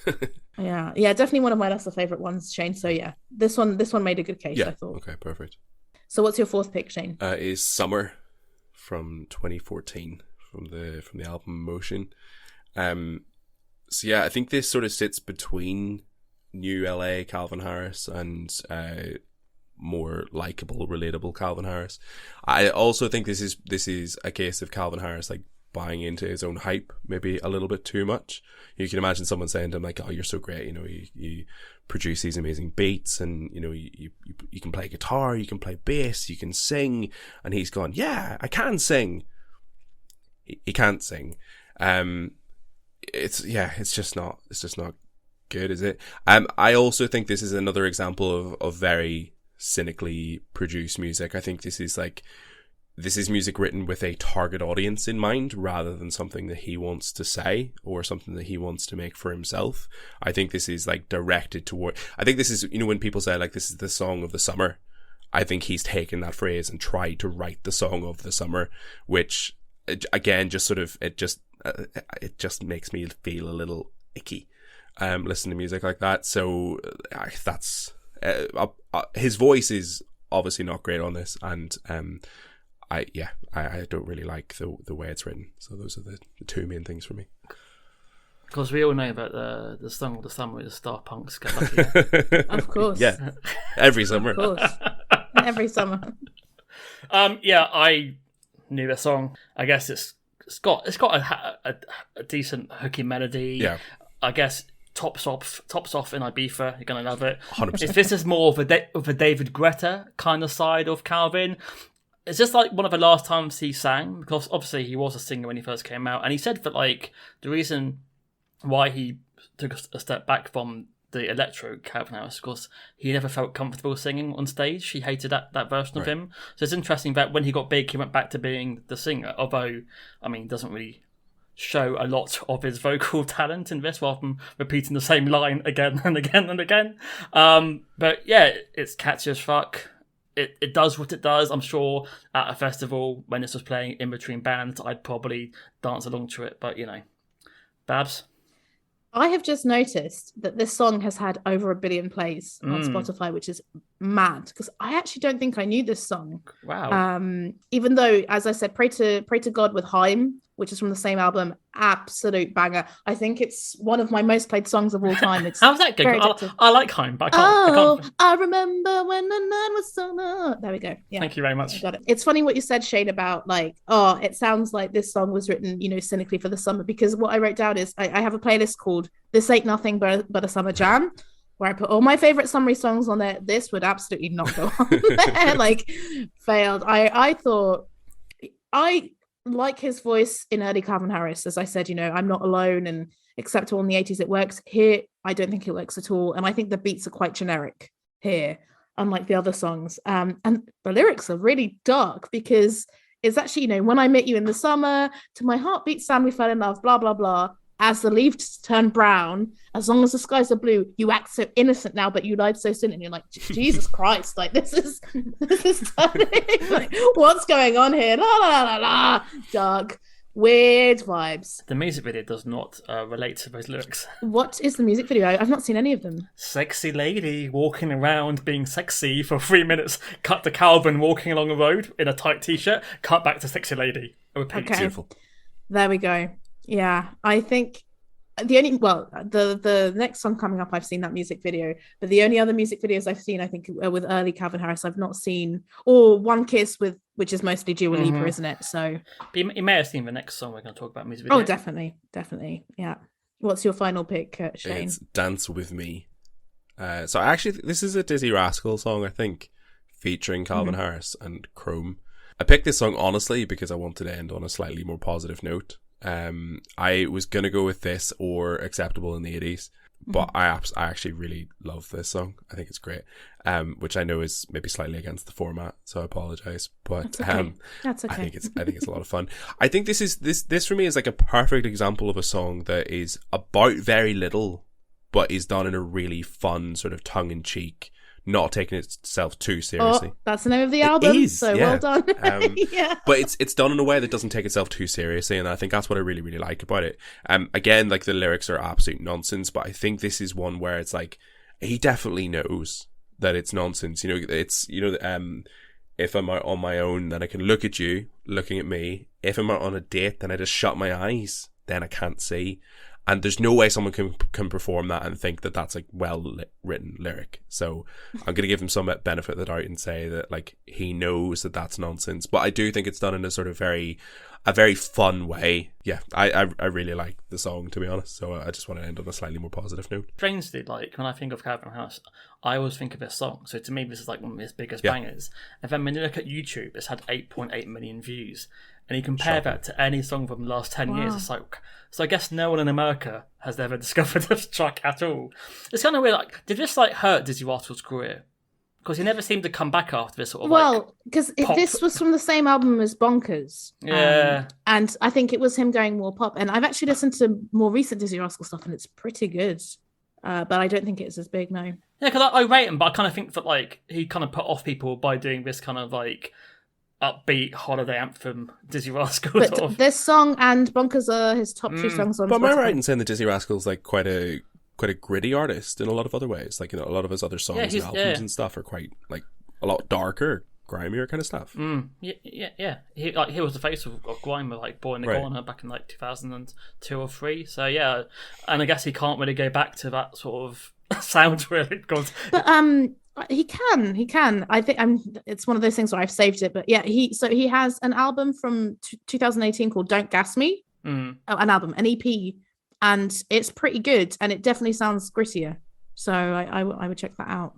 Yeah, definitely one of my lesser favorite ones, Shane. So yeah, this one made a good case. I thought. Okay, perfect. So what's your 4th pick, Shane? Is Summer from 2014 from the album Motion. So yeah, I think this sort of sits between new LA Calvin Harris and more likable, relatable Calvin Harris. I also think this is a case of Calvin Harris like buying into his own hype maybe a little bit too much. You can imagine someone saying to him like, "Oh, you're so great, you produce these amazing beats, and you can play guitar, you can play bass, you can sing," and he's gone, "Yeah, I can sing." He can't sing. It's just not good, is it? I also think this is another example of very cynically produced music. I think this is music written with a target audience in mind rather than something that he wants to say or something that he wants to make for himself. I think this is like directed toward, I think this is, when people say like this is the song of the summer, I think he's taken that phrase and tried to write the song of the summer, which again just sort of it just makes me feel a little icky listening to music like that. So that's his voice is obviously not great on this, and I don't really like the way it's written. So those are the two main things for me. Because we all know about the song of the summer is Star Punk's Get Lucky. Of course. Yeah, every summer. Of course. Every summer. I knew the song. I guess it's got a decent hooky melody. Yeah. I guess tops off in Ibiza. You're gonna love it. 100%. If this is more of a David Guetta kind of side of Calvin, it's just like one of the last times he sang, because obviously he was a singer when he first came out, and he said that like the reason why he took a step back from the electro Calvin Harris, because he never felt comfortable singing on stage. He hated that version of him. So it's interesting that when he got big, he went back to being the singer, although, I mean, doesn't really show a lot of his vocal talent in this, rather than repeating the same line again and again and again. But yeah, it's catchy as fuck. It does what it does. I'm sure at a festival, when this was playing in between bands, I'd probably dance along to it. But, you know, Babs? I have just noticed that this song has had over 1 billion plays on Spotify, which is mad, because I actually don't think I knew this song. Wow. Even though, as I said, Pray to God with Haim, which is from the same album, absolute banger. I think it's one of my most played songs of all time. It's how's that going? I like Haim, but I can't. I remember when the night was summer. There we go. Yeah. Thank you very much. I got it. It's funny what you said, Shane, about like, it sounds like this song was written, cynically for the summer, because what I wrote down is I have a playlist called This Ain't Nothing But a Summer Jam, where I put all my favorite summery songs on there. This would absolutely not go on there. Like, failed. I thought I like his voice in early Calvin Harris. As I said, I'm not alone and acceptable in the 80s. It works. Here, I don't think it works at all. And I think the beats are quite generic here, unlike the other songs. And the lyrics are really dark, because it's actually, when I met you in the summer, to my heartbeat sound we fell in love, blah, blah, blah. As the leaves turn brown, as long as the skies are blue, you act so innocent now, but you lied so soon. And you're like, Jesus Christ, like this is turning, like, what's going on here? La la la la, dark, weird vibes. The music video does not relate to those lyrics. What is the music video? I've not seen any of them. Sexy lady walking around being sexy for 3 minutes. Cut to Calvin walking along a road in a tight t-shirt. Cut back to sexy lady. Repeat. Okay. Beautiful. There we go. Yeah, I think the next song coming up, I've seen that music video, but the only other music videos I've seen, I think, are with early Calvin Harris. I've not seen, or One Kiss which is mostly Dua Lipa, isn't it? So you may have seen the next song we're going to talk about music video. Oh, definitely, yeah. What's your final pick, Shane? It's Dance With Me. So actually, this is a Dizzy Rascal song, I think, featuring Calvin Harris and Chrome. I picked this song honestly because I wanted to end on a slightly more positive note. I was gonna go with this or Acceptable in the 80s, but I actually really love this song. I think it's great, which I know is maybe slightly against the format, so I apologize, but That's okay. I think it's a lot of fun. I think this for me is like a perfect example of a song that is about very little but is done in a really fun sort of tongue-in-cheek, not taking itself too seriously. That's the name of the album. It is, well done. Yeah. But it's done in a way that doesn't take itself too seriously, and I think that's what I really, really like about it. Again, like the lyrics are absolute nonsense, but I think this is one where it's like he definitely knows that it's nonsense. It's if I'm out on my own, then I can look at you looking at me. If I'm out on a date, then I just shut my eyes, then I can't see. And there's no way someone can perform that and think that that's like written lyric. So I'm going to give him some benefit of the doubt and say that like he knows that that's nonsense. But I do think it's done in a sort of very fun way. Yeah, I really like the song, to be honest. So I just want to end on a slightly more positive note. Strangely, like when I think of Calvin Harris, I always think of this song. So to me, this is like one of his biggest bangers. And then when you look at YouTube, it's had 8.8 million views. And you compare that to any song from the last 10 years, it's like, so I guess no one in America has ever discovered this track at all. It's kind of weird, like, did this like hurt Dizzy Rascal's career? Because he never seemed to come back after this sort of because this was from the same album as Bonkers. Yeah. And I think it was him going more pop. And I've actually listened to more recent Dizzy Rascal stuff and it's pretty good. But I don't think it's as big, no. Yeah, because I rate him, but I kind of think that like he kind of put off people by doing this kind of like upbeat holiday anthem, Dizzy Rascal But sort of. this song and Bonkers are his top two songs on But am I Spotify. right in saying that Dizzy Rascal's like quite a gritty artist in a lot of other ways? Like, you know, a lot of his other songs and albums and stuff are quite like a lot darker, grimier kind of stuff. Yeah. He was the face of grime, like Boy in the Corner back in like 2002 or 3. So yeah, and I guess he can't really go back to that sort of sound really. Because he can. I think it's one of those things where I've saved it. But yeah, he has an album from 2018 called "Don't Gas Me." An EP, and it's pretty good, and it definitely sounds grittier. So I would check that out.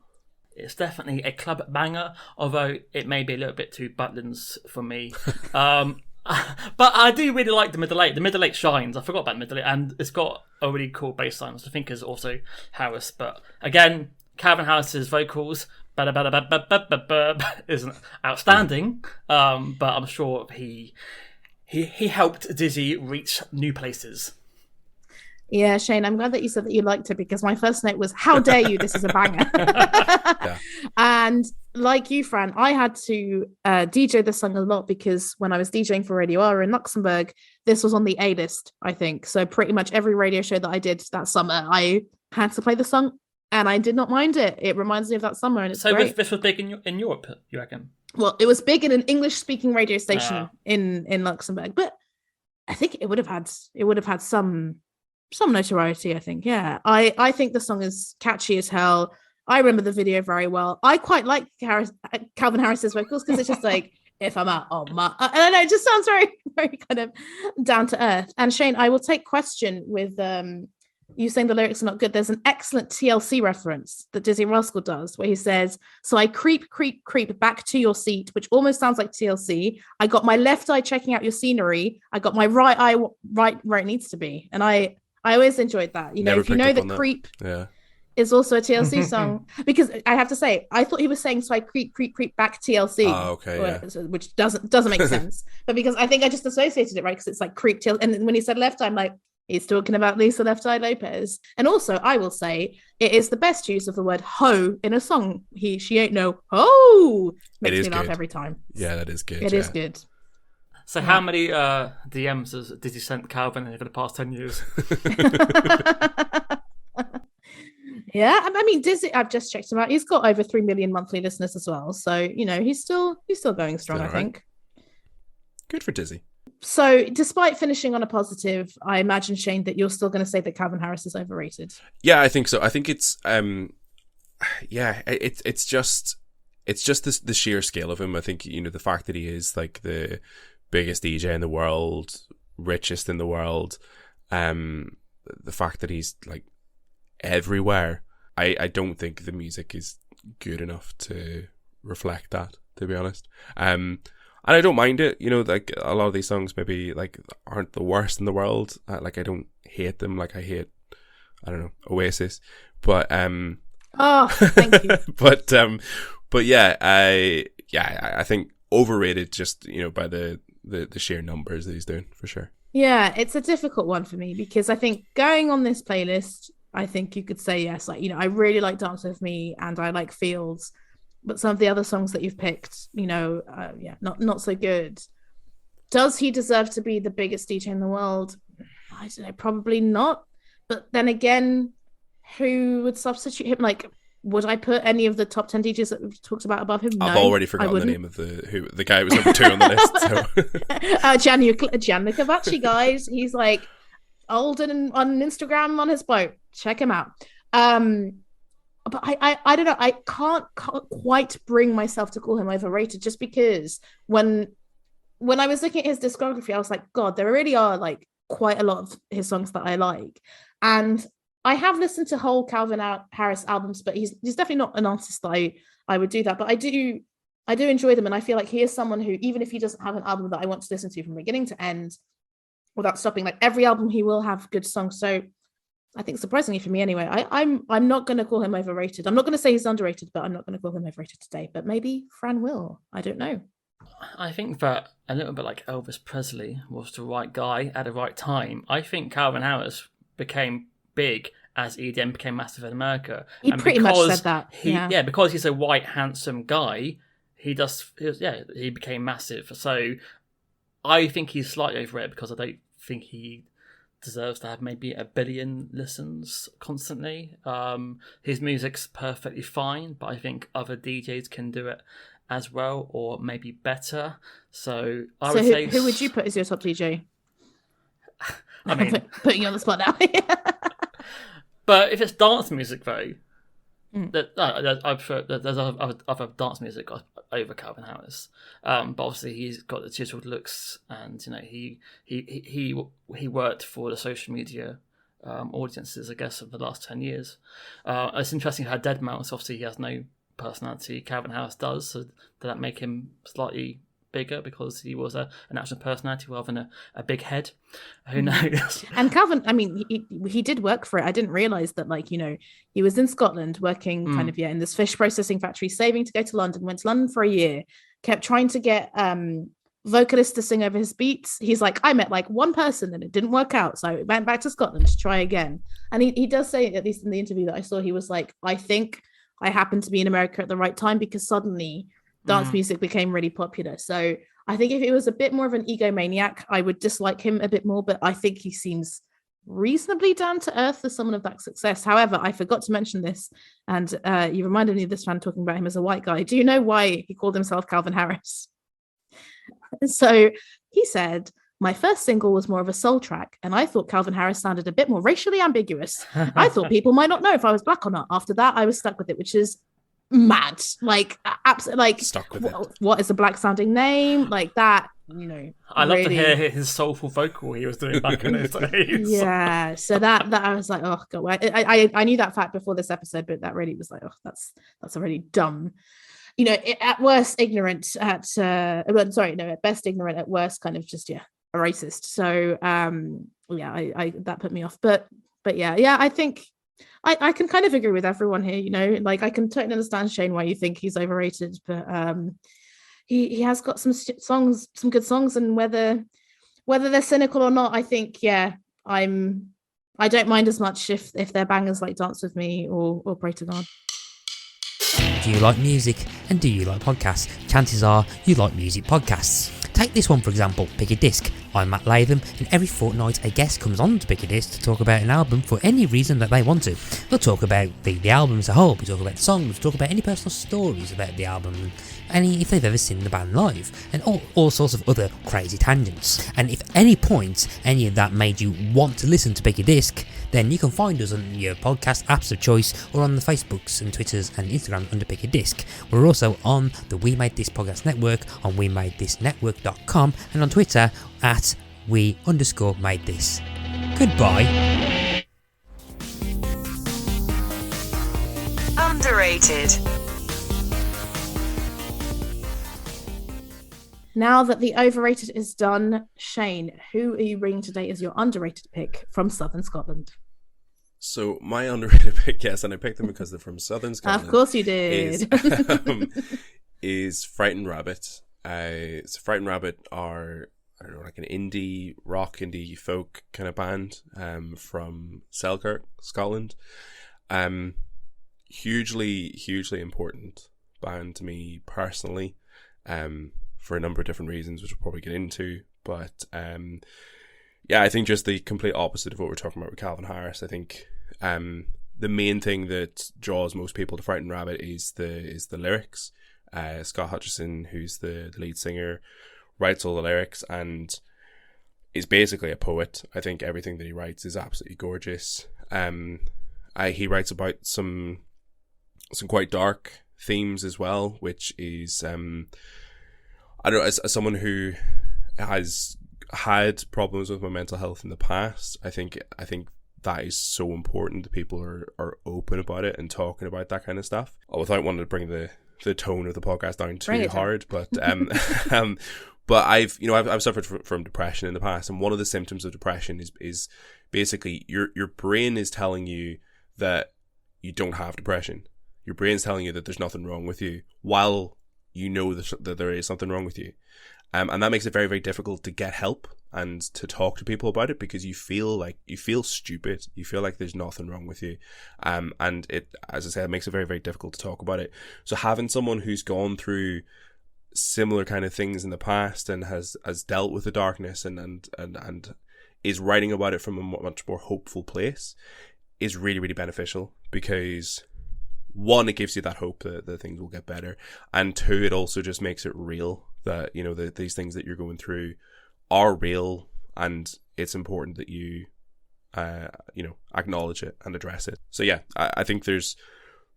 It's definitely a club banger, although it may be a little bit too Butlins for me. But I do really like the Middle Eight. The Middle Eight shines. I forgot about Middle Eight, and it's got a really cool bass line, which I think is also Harris. But again, Calvin Harris's vocals isn't outstanding, but I'm sure he helped Dizzy reach new places. Yeah, Shane, I'm glad that you said that you liked it, because my first note was, how dare you, this is a banger. And like you, Fran, I had to DJ this song a lot, because when I was DJing for Radio R in Luxembourg, this was on the A list, I think. So pretty much every radio show that I did that summer, I had to play the song, and I did not mind it. It reminds me of that summer, and it's great. This was big in Europe, you reckon? Well, it was big in an English-speaking radio station in Luxembourg, but I think it would have had some notoriety, I think. Yeah, I think the song is catchy as hell. I remember the video very well. I quite like Calvin Harris's vocals, because it's just like, if I'm out on my, and I know it just sounds very, very kind of down to earth. And Shane, I will take question with you saying the lyrics are not good. There's an excellent TLC reference that Dizzy Rascal does, where he says, "So I creep back to your seat," which almost sounds like TLC. "I got my left eye checking out your scenery. I got my right eye right where it needs to be." And I always enjoyed that. You know, if you know that creep is also a TLC song, because I have to say, I thought he was saying, "So I creep back TLC," which doesn't make sense. But because I think I just associated it, right? Because it's like creep TLC. And then when he said left, I'm like, he's talking about Lisa Left Eye Lopez. And also, I will say, it is the best use of the word "ho" in a song. She ain't no ho. Makes me laugh every time. Yeah, that is good. It is good. So how many DMs did you send Calvin over the past 10 years? Yeah, I mean, Dizzy, I've just checked him out. He's got over 3 million monthly listeners as well. So, you know, he's still going strong, I think. Good for Dizzy. So, despite finishing on a positive, I imagine, Shane, that you're still going to say that Calvin Harris is overrated. Yeah, I think so. I think it's it's just the sheer scale of him. I think, you know, the fact that he is like the biggest DJ in the world, richest in the world, the fact that he's like everywhere. I don't think the music is good enough to reflect that, to be honest. And I don't mind it, you know, like a lot of these songs maybe like aren't the worst in the world. Like I don't hate them like I hate, I don't know, Oasis. But oh, thank you. but yeah, I think overrated just, you know, by the sheer numbers that he's doing, for sure. Yeah, it's a difficult one for me, because I think going on this playlist, I think you could say yes, like, you know, I really like Dance With Me and I like Fields, but some of the other songs that you've picked, you know, not so good. Does he deserve to be the biggest DJ in the world? I don't know, probably not. But then again, who would substitute him? Like, would I put any of the top 10 DJs that we've talked about above him? No, I've already forgotten the name of the guy who was number 2 on the list. So. Gianluca Vacci, guys. He's like old and on Instagram on his boat. Check him out. But I don't know. I can't quite bring myself to call him overrated, just because when I was looking at his discography, I was like, God, there really are like quite a lot of his songs that I like. And I have listened to whole Calvin Harris albums, but he's definitely not an artist that I would do that. But I do enjoy them, and I feel like he is someone who, even if he doesn't have an album that I want to listen to from beginning to end without stopping, like every album he will have good songs. So I think surprisingly for me anyway, I'm not going to call him overrated. I'm not going to say he's underrated, but I'm not going to call him overrated today. But maybe Fran will. I don't know. I think that a little bit like Elvis Presley was the right guy at the right time. I think Calvin Harris became big as EDM became massive in America. He and pretty much said that. Because he's a white, handsome guy, he became massive. So I think he's slightly overrated because I don't think he deserves to have maybe 1 billion listens constantly. His music's perfectly fine, but I think other DJs can do it as well, or maybe better. So I would say, who would you put as your top DJ? I mean, putting you on the spot now. But if it's dance music though, I prefer there's other dance music over Calvin Harris. But obviously he's got the chiseled looks, and you know he worked for the social media audiences, I guess, of the last 10 years. It's interesting how Deadmau5, obviously he has no personality. Calvin Harris does, so did that make him slightly bigger because he was an actual personality rather than a big head? Who knows? And Calvin, I mean, he did work for it. I didn't realize that, like, you know, he was in Scotland working kind of in this fish processing factory, saving to go to London, went to London for a year, kept trying to get vocalists to sing over his beats. He's like, I met like one person and it didn't work out, so I went back to Scotland to try again. And he does say, at least in the interview that I saw, he was like, I think I happened to be in America at the right time because suddenly dance music became really popular. So I think if it was a bit more of an egomaniac, I would dislike him a bit more, but I think he seems reasonably down to earth for someone of that success. However, I forgot to mention this, and you reminded me of this fan talking about him as a white guy. Do you know why he called himself Calvin Harris? So he said, my first single was more of a soul track, and I thought Calvin Harris sounded a bit more racially ambiguous. I thought people might not know if I was black or not. After that, I was stuck with it, which is mad. Like, absolutely, like, stuck with it. What is a black sounding name? Like that, you know. I love to hear his soulful vocal he was doing back in those days. Yeah, so that I was like, oh god, I knew that fact before this episode, but that really was like, oh, that's a really dumb, you know, at worst ignorant, at best ignorant, at worst kind of just a racist. So I that put me off, but yeah, I think I can kind of agree with everyone here, you know, like I can totally understand, Shane, why you think he's overrated, but he has got some songs, some good songs, and whether they're cynical or not, I think I don't mind as much if they're bangers like Dance With Me or Pray to God. Do you like music and do you like podcasts? Chances are you like music podcasts. Take this one for example, Pick a Disc. I'm Matt Latham, and every fortnight a guest comes on to Pick a Disc to talk about an album for any reason that they want to. They'll talk about the album as a whole, we talk about songs, we talk about any personal stories about the album, and if they've ever seen the band live, and all sorts of other crazy tangents. And if any point any of that made you want to listen to Pick a Disc, then you can find us on your podcast apps of choice, or on the Facebooks and Twitters and Instagram under Pick a Disc. We're also on the We Made This Podcast Network on WeMadeThisNetwork.com, and on Twitter at @we_made_this. Goodbye. Underrated. Now that the overrated is done, Shane, who are you bringing today as your underrated pick from Southern Scotland? So my underrated pick, yes, and I picked them because they're from Southern Scotland. Of course you did. Is Frightened Rabbit. So Frightened Rabbit are, I don't know, like an indie rock, indie folk kind of band from Selkirk, Scotland. Hugely important band to me personally, for a number of different reasons, which we'll probably get into. But I think just the complete opposite of what we're talking about with Calvin Harris. I think the main thing that draws most people to Frightened Rabbit is the lyrics. Scott Hutchison, who's the lead singer, writes all the lyrics and is basically a poet. I think everything that he writes is absolutely gorgeous. He writes about some quite dark themes as well, which is I don't know, as someone who has had problems with my mental health in the past, I think that is so important that people are open about it and talking about that kind of stuff. Without wanting to bring the tone of the podcast down too hard, but but I've suffered from depression in the past, and one of the symptoms of depression is basically your brain is telling you that you don't have depression. Your brain's telling you that there's nothing wrong with you, while you know that there is something wrong with you. And that makes it very, very difficult to get help and to talk to people about it, because you feel stupid. You feel like there's nothing wrong with you. And it, as I said, it makes it very, very difficult to talk about it. So having someone who's gone through similar kind of things in the past and has dealt with the darkness and is writing about it from a much more hopeful place is really, really beneficial, because one, it gives you that hope that things will get better, and two, it also just makes it real that, you know, these things that you're going through are real, and it's important that you acknowledge it and address it. So yeah, I think there's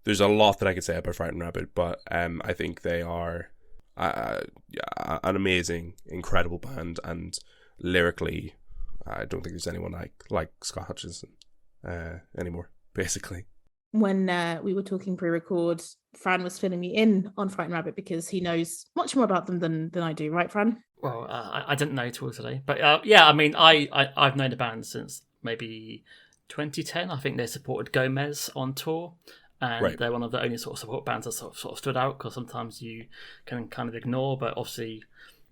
a lot that I could say about Frightened Rabbit, but I think they are an amazing, incredible band, and lyrically, I don't think there's anyone like Scott Hutchinson anymore, basically. When we were talking pre-record, Fran was filling me in on Frightened Rabbit because he knows much more about them than I do, right, Fran? Well, I didn't know till today, but yeah, I mean, I've known the band since maybe 2010. I think they supported Gomez on tour, and right. They're one of the only sort of support bands that sort of stood out, because sometimes you can kind of ignore, but obviously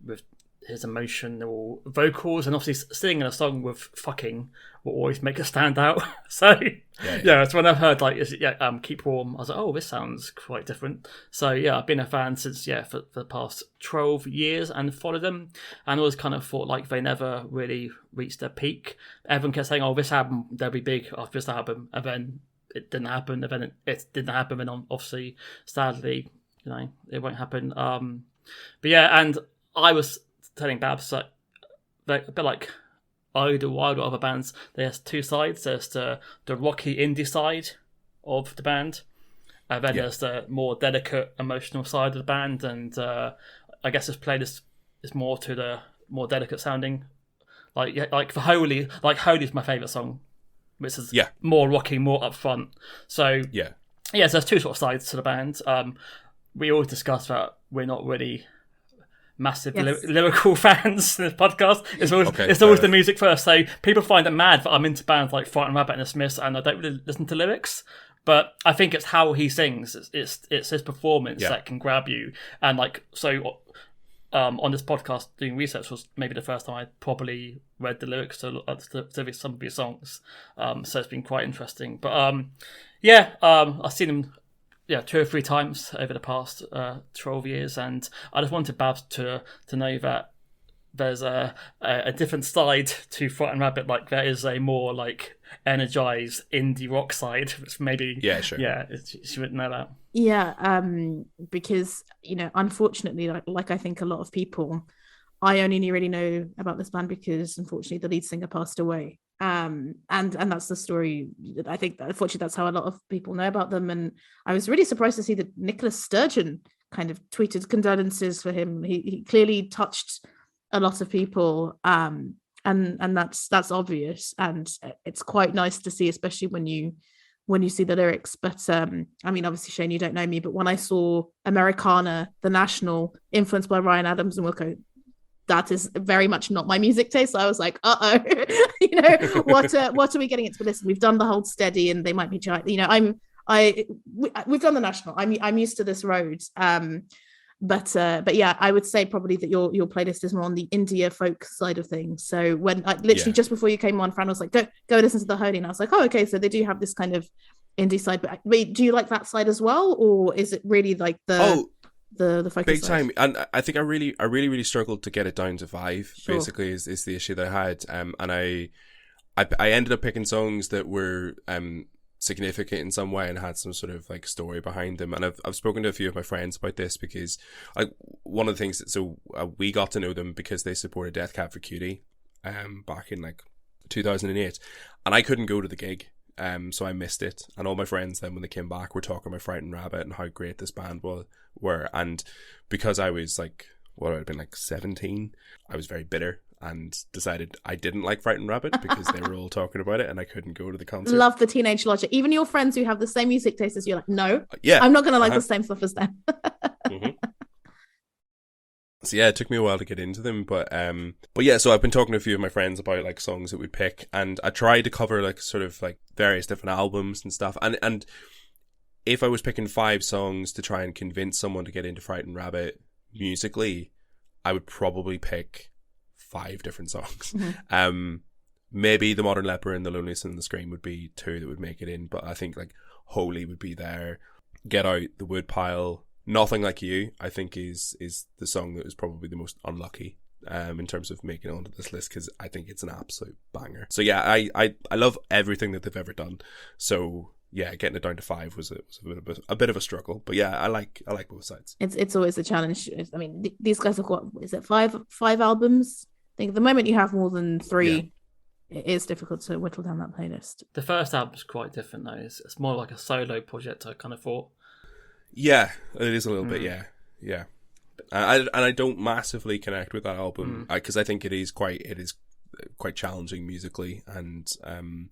with his emotional vocals and obviously singing a song with fucking will always make it stand out. So yeah, it's when I've heard like Keep Warm, I was like, oh, this sounds quite different. So yeah, I've been a fan since for the past 12 years and followed them, and always kind of thought like they never really reached their peak. Everyone kept saying, oh, this album, they'll be big after this album, and then it didn't happen, and then it didn't happen, and obviously sadly, you know, it won't happen. But yeah, and I was telling Babs, like, they're a bit like Idlewild or other bands. There's two sides. There's the rocky indie side of the band, and then there's the more delicate emotional side of the band. And I guess this playlist is more to the more delicate sounding. Like for Holy, Holy is my favourite song, which is more rocky, more upfront. So so there's two sort of sides to the band. We always discuss that we're not really massive lyrical fans in this podcast. It's always the music first. So people find it mad that I'm into bands like Frightened Rabbit and The Smiths and I don't really listen to lyrics. But I think it's how he sings. It's his performance that can grab you. And like, so on this podcast, doing research was maybe the first time I probably read the lyrics to some of his songs. So it's been quite interesting. But I've seen them 2 or 3 times over the past 12 years, and I just wanted Babs to know that there's a different side to Frightened Rabbit. Like there is a more like energized indie rock side, which maybe she wouldn't know that. Yeah, because you know, unfortunately, like I think a lot of people, I only really know about this band because unfortunately the lead singer passed away. And that's the story. I think that unfortunately that's how a lot of people know about them. And I was really surprised to see that Nicola Sturgeon kind of tweeted condolences for him. He clearly touched a lot of people, and that's obvious. And it's quite nice to see, especially when you see the lyrics. But I mean, obviously, Shane, you don't know me, but when I saw Americana, The National, influenced by Ryan Adams and Wilco, that is very much not my music taste. So I was like, you know, what are we getting into this? We've done the Hold Steady, and they might be, you know, we've done The National. I'm used to this road. But yeah, I would say probably that your playlist is more on the India folk side of things. So when literally just before you came on, Fran was like, go listen to the Holy, and I was like, oh, okay, so they do have this kind of indie side. But wait, do you like that side as well, or is it really like the focus big side? Time? And I think I really struggled to get it down to 5. Sure. Basically, is the issue that I had. And I ended up picking songs that were significant in some way and had some sort of like story behind them. And I've spoken to a few of my friends about this because one of the things we got to know them because they supported Death Cab for Cutie back in like 2008, and I couldn't go to the gig. So I missed it, and all my friends then when they came back were talking about Frightened Rabbit and how great this band were, and because I was like, what, I'd been like 17, I was very bitter and decided I didn't like Frightened Rabbit because they were all talking about it and I couldn't go to the concert. Love the teenage logic. Even your friends who have the same music taste as you, like, no, I'm not going to like the same stuff as them. Mm-hmm. So yeah, it took me a while to get into them, but yeah, so I've been talking to a few of my friends about like songs that we pick, and I tried to cover like sort of like various different albums and stuff, and if I was picking 5 songs to try and convince someone to get into Frightened Rabbit musically, I would probably pick 5 different songs. Mm-hmm. Maybe The Modern Leper and The Loneliness and the Scream would be 2 that would make it in, but I think like Holy would be there. Get Out, The Woodpile, Nothing Like You, I think is the song that was probably the most unlucky in terms of making it onto this list, because I think it's an absolute banger. So yeah, I love everything that they've ever done. So yeah, getting it down to 5 was a bit of a struggle, but yeah, I like both sides. It's always a challenge. I mean, these guys have got, is it five albums? I think the moment you have more than 3, it is difficult to whittle down that playlist. The first album's quite different though. It's more like a solo project, I kind of thought. Yeah, it is a little bit. Yeah. And I don't massively connect with that album because I think it is quite challenging musically, and I'm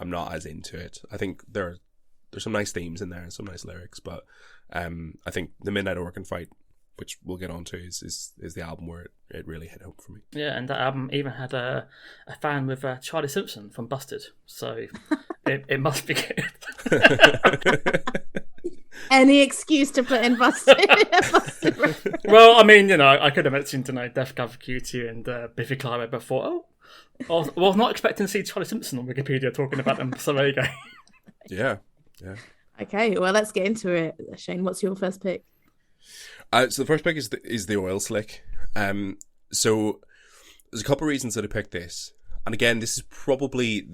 not as into it. I think there's some nice themes in there and some nice lyrics, but I think the Midnight Organ Fight, which we'll get on to, is the album where it really hit home for me. Yeah, and that album even had a fan with Charlie Simpson from Busted, so it must be good. Any excuse to put in Busted. Well, I mean, I could have mentioned Death Cab for Cutie and Biffy Clyro before. I was not expecting to see Charlie Simpson on Wikipedia talking about them, so there you go. Yeah. Okay, well, let's get into it. Shane, what's your first pick? So the first pick is the Oil Slick. So there's a couple of reasons that I picked this, and again, this probably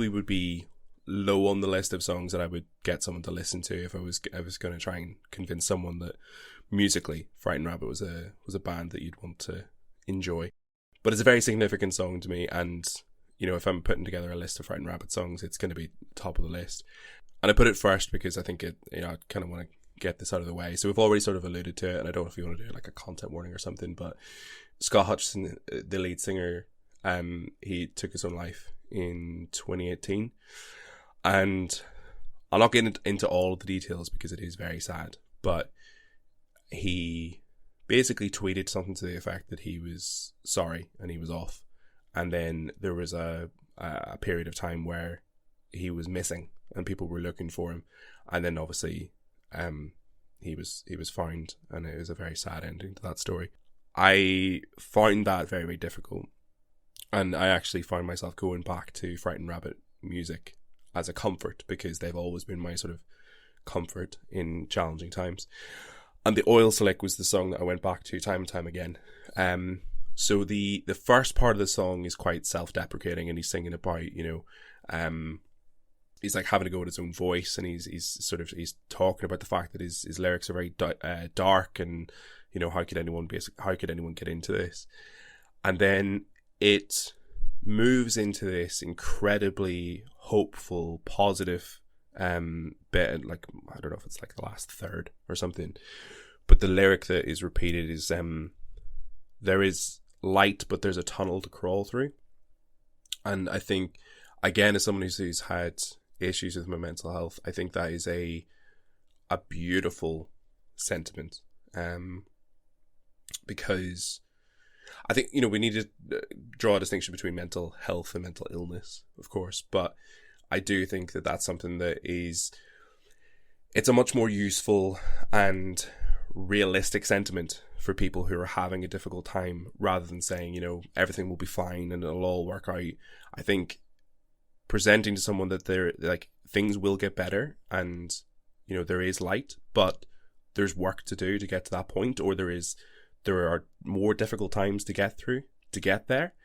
would be low on the list of songs that I would get someone to listen to if I was going to try and convince someone that musically Frightened Rabbit was a band that you'd want to enjoy. But it's a very significant song to me, and if I'm putting together a list of Frightened Rabbit songs, it's going to be top of the list. And I put it first because I think I kind of want to get this out of the way. So we've already sort of alluded to it, and I don't know if you want to do like a content warning or something, but Scott Hutchison, the lead singer, he took his own life in 2018. And I'll not get into all of the details because it is very sad, but he basically tweeted something to the effect that he was sorry and he was off. And then there was a period of time where he was missing and people were looking for him. And then obviously he was found, and it was a very sad ending to that story. I found that very, very difficult. And I actually found myself going back to Frightened Rabbit music as a comfort, because they've always been my sort of comfort in challenging times. And the Oil Slick was the song that I went back to time and time again. So the first part of the song is quite self-deprecating, and he's singing about, he's like having to go with his own voice, and he's talking about the fact that his lyrics are very dark, and how could anyone get into this? And then it moves into this incredibly hopeful, positive bit, like I don't know if it's like the last third or something, but the lyric that is repeated is there is light, but there's a tunnel to crawl through. And I think, again, as someone who's had issues with my mental health, I think that is a beautiful sentiment, because I think, we need to draw a distinction between mental health and mental illness, of course, but I do think that that's something that it's a much more useful and realistic sentiment for people who are having a difficult time, rather than saying, everything will be fine and it'll all work out. I think presenting to someone that they're like, things will get better, and, there is light, but there's work to do to get to that point, or there are more difficult times to get through to get there.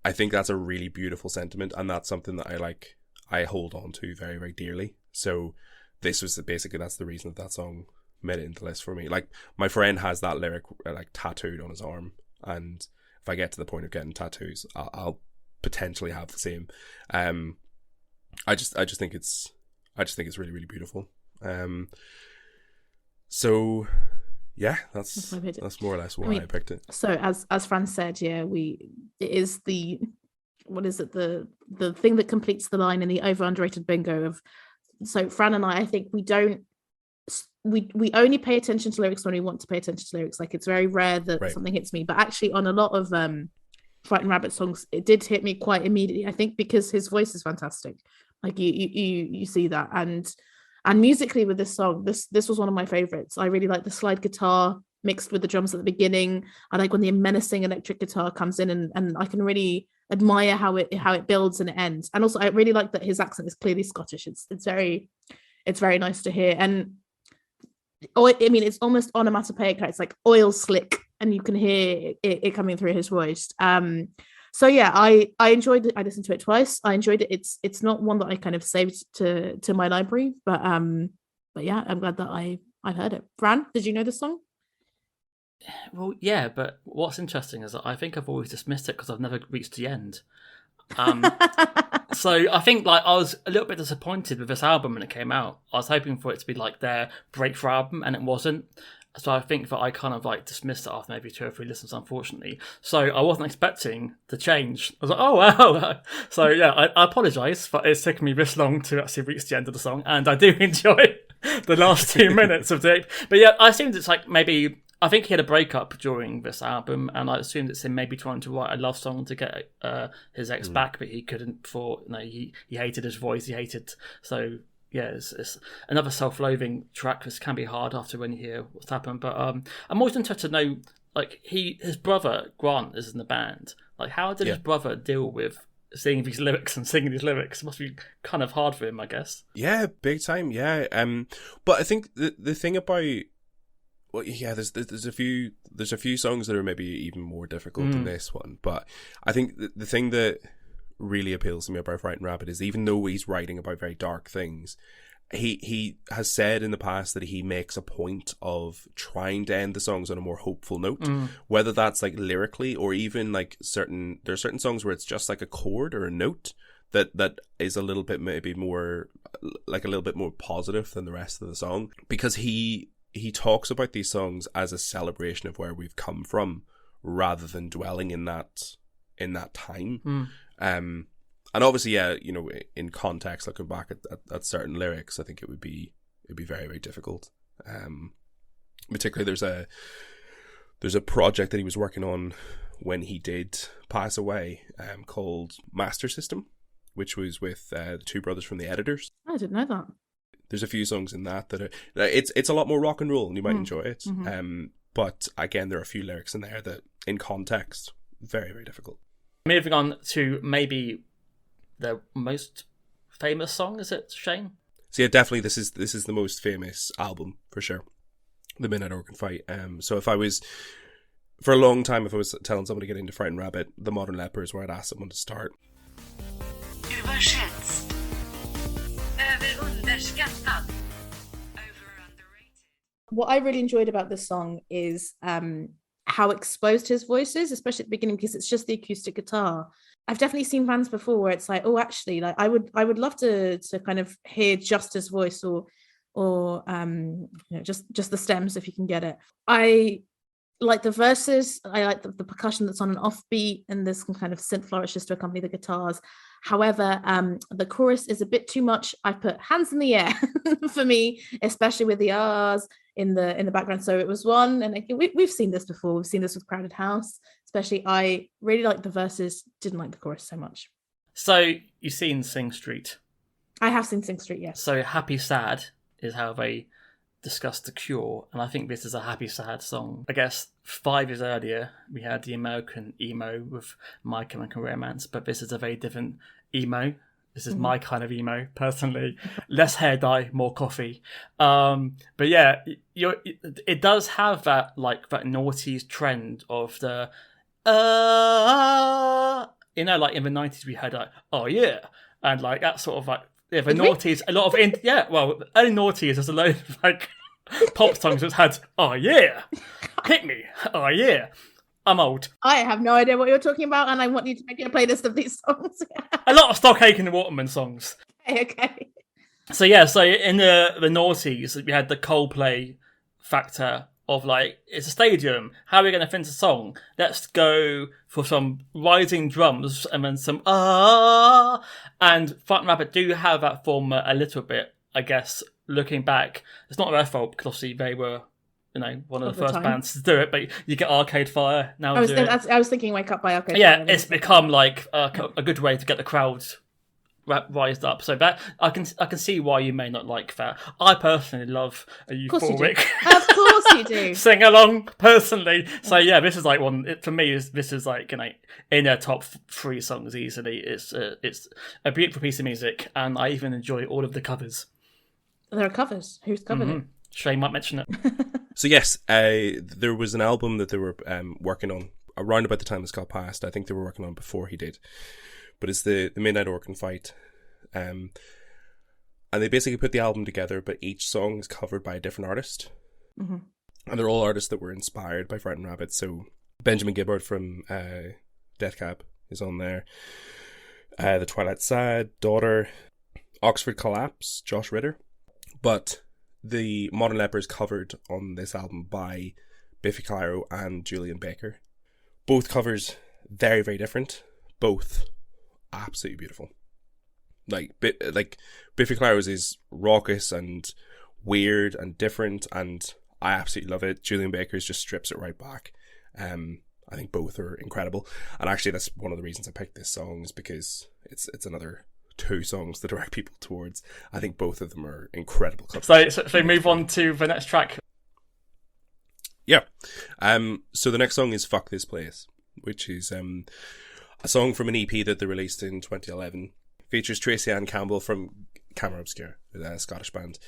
I think that's a really beautiful sentiment, and that's something that I hold on to very, very dearly. So this was basically, that's the reason that song made it into the list for me. Like, my friend has that lyric like tattooed on his arm, and if I get to the point of getting tattoos, I'll potentially have the same. I just think it's really, really beautiful. So yeah, that's more or less why I picked it. So as Fran said, yeah, it is the thing that completes the line in the over underrated bingo of. So Fran and I think we only pay attention to lyrics when we want to pay attention to lyrics. Like, it's very rare that something hits me, but actually on a lot of Frightened Rabbit songs, it did hit me quite immediately. I think because his voice is fantastic. Like, you see that, and musically with this song, this was one of my favorites. I really like the slide guitar. mixed with the drums at the beginning. I like when the menacing electric guitar comes in, and I can really admire how it builds and it ends. And also I really like that his accent is clearly Scottish. It's very nice to hear. And I mean, it's almost onomatopoeic. It's like oil slick, and you can hear it coming through his voice. So yeah, I enjoyed it. I listened to it twice. I enjoyed it. It's not one that I kind of saved to my library, but yeah, I'm glad that I've heard it. Fran, did you know this song? Well, yeah, but what's interesting is that I think I've always dismissed it because I've never reached the end. So I think like I was a little bit disappointed with this album when it came out. I was hoping for it to be like their breakthrough album, and it wasn't. So I think that I kind of like dismissed it after maybe 2 or 3 listens, unfortunately. So I wasn't expecting the change. I was like, oh wow. So yeah, I apologise, but it's taken me this long to actually reach the end of the song, and I do enjoy the last 2 minutes of it. But yeah, I assumed it's like maybe. I think he had a breakup during this album, and I assumed it's him maybe trying to write a love song to get his ex back, but he couldn't for he hated his voice, he hated. So yeah, it's another self-loathing track. This can be hard after when you hear what's happened. But I'm always interested to know, like his brother Grant is in the band. Like how did his brother deal with seeing these lyrics and singing these lyrics? It must be kind of hard for him, I guess. Yeah, big time. Yeah, but I think the thing about there's a few songs that are maybe even more difficult than this one, but I think the thing that really appeals to me about Frightened Rabbit is even though he's writing about very dark things, he has said in the past that he makes a point of trying to end the songs on a more hopeful note, whether that's like lyrically or even like there's certain songs where it's just like a chord or a note that is a little bit maybe more like a little bit more positive than the rest of the song, because he talks about these songs as a celebration of where we've come from rather than dwelling in that time. And obviously, yeah, you know, in context, looking back at certain lyrics, I think it'd be very, very difficult. Particularly there's a project that he was working on when he did pass away, called Master System, which was with the two brothers from the Editors. I didn't know that. There's a few songs in that are it's a lot more rock and roll, and you might enjoy it. But again, there are a few lyrics in there that, in context, very, very difficult. Moving on to maybe the most famous song, is it, Shane? So yeah, definitely this is the most famous album for sure. The Midnight Organ Fight. So if I was for a long time, if I was telling somebody to get into Frightened Rabbit, The Modern Leper is where I'd ask someone to start. What I really enjoyed about this song is how exposed his voice is, especially at the beginning, because it's just the acoustic guitar. I've definitely seen bands before where it's like, oh, actually, like I would love to kind of hear just his voice or you know, just the stems if you can get it. I like the verses. I like the percussion that's on an offbeat, and there's some kind of synth flourishes to accompany the guitars. However, the chorus is a bit too much. I put hands in the air for me, especially with the R's in the background. So it was one, and we've seen this before. We've seen this with Crowded House, especially. I really liked the verses, didn't like the chorus so much. So you've seen Sing Street? I have seen Sing Street, yes. So Happy Sad is how they discussed The Cure, and I think this is a happy sad song. I guess 5 years earlier we had the American emo with My Chemical Romance, but this is a very different emo. This is my kind of emo, personally. Less hair dye, more coffee. But yeah, it does have that like that noughties trend of the you know, like in the 90s we had like, oh yeah, and like that sort of like, yeah, the noughties, a lot of early noughties, there's a load of like pop songs that had, oh yeah, hit me, oh yeah. I'm old. I have no idea what you're talking about, and I want you to make a playlist of these songs. A lot of Stock Aitken and Waterman songs. Okay. So yeah, so in the noughties, we had the Coldplay factor of like, it's a stadium, how are we going to finish the song? Let's go for some rising drums and then some and Frightened Rabbit do have that format a little bit, I guess, looking back. It's not their fault, because obviously they were, you know, one of the first bands to do it, but you get Arcade Fire now. I was thinking Wake Up by Arcade Fire. Yeah, it's become like a good way to get the crowd rised up. So that I can see why you may not like that. I personally love a euphoric. Of course you do. Sing along personally. So yeah, this is like for me. This is like in their top 3 songs easily. It's a beautiful piece of music, and I even enjoy all of the covers. There are covers. Who's covered it? Shane might mention it. So yes, there was an album that they were working on around about the time Scott passed. I think they were working on before he did, but it's the Midnight Organ Fight, and they basically put the album together, but each song is covered by a different artist, and they're all artists that were inspired by Frightened Rabbit. So Benjamin Gibbard from Death Cab is on there, The Twilight Sad, Daughter, Oxford Collapse, Josh Ritter, but the Modern Lepers covered on this album by Biffy Clyro and Julian Baker. Both covers very, very different. Both absolutely beautiful. Like Biffy Clyro's is raucous and weird and different, and I absolutely love it. Julian Baker's just strips it right back. I think both are incredible, and actually that's one of the reasons I picked this song, is because it's another 2 songs to direct people towards. I think both of them are incredible covers. So move on to the next track. Yeah. So the next song is Fuck This Place, which is a song from an EP that they released in 2011. Features Tracy Ann Campbell from Camera Obscura, a Scottish band.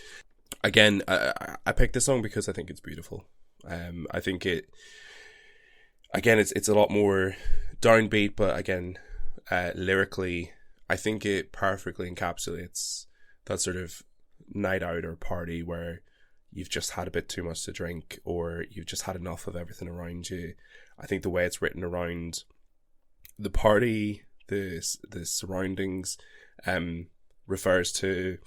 Again, I picked this song because I think it's beautiful. I think it's a lot more downbeat, but again, lyrically, I think it perfectly encapsulates that sort of night out or party where you've just had a bit too much to drink, or you've just had enough of everything around you. I think the way it's written around the party, the surroundings, refers to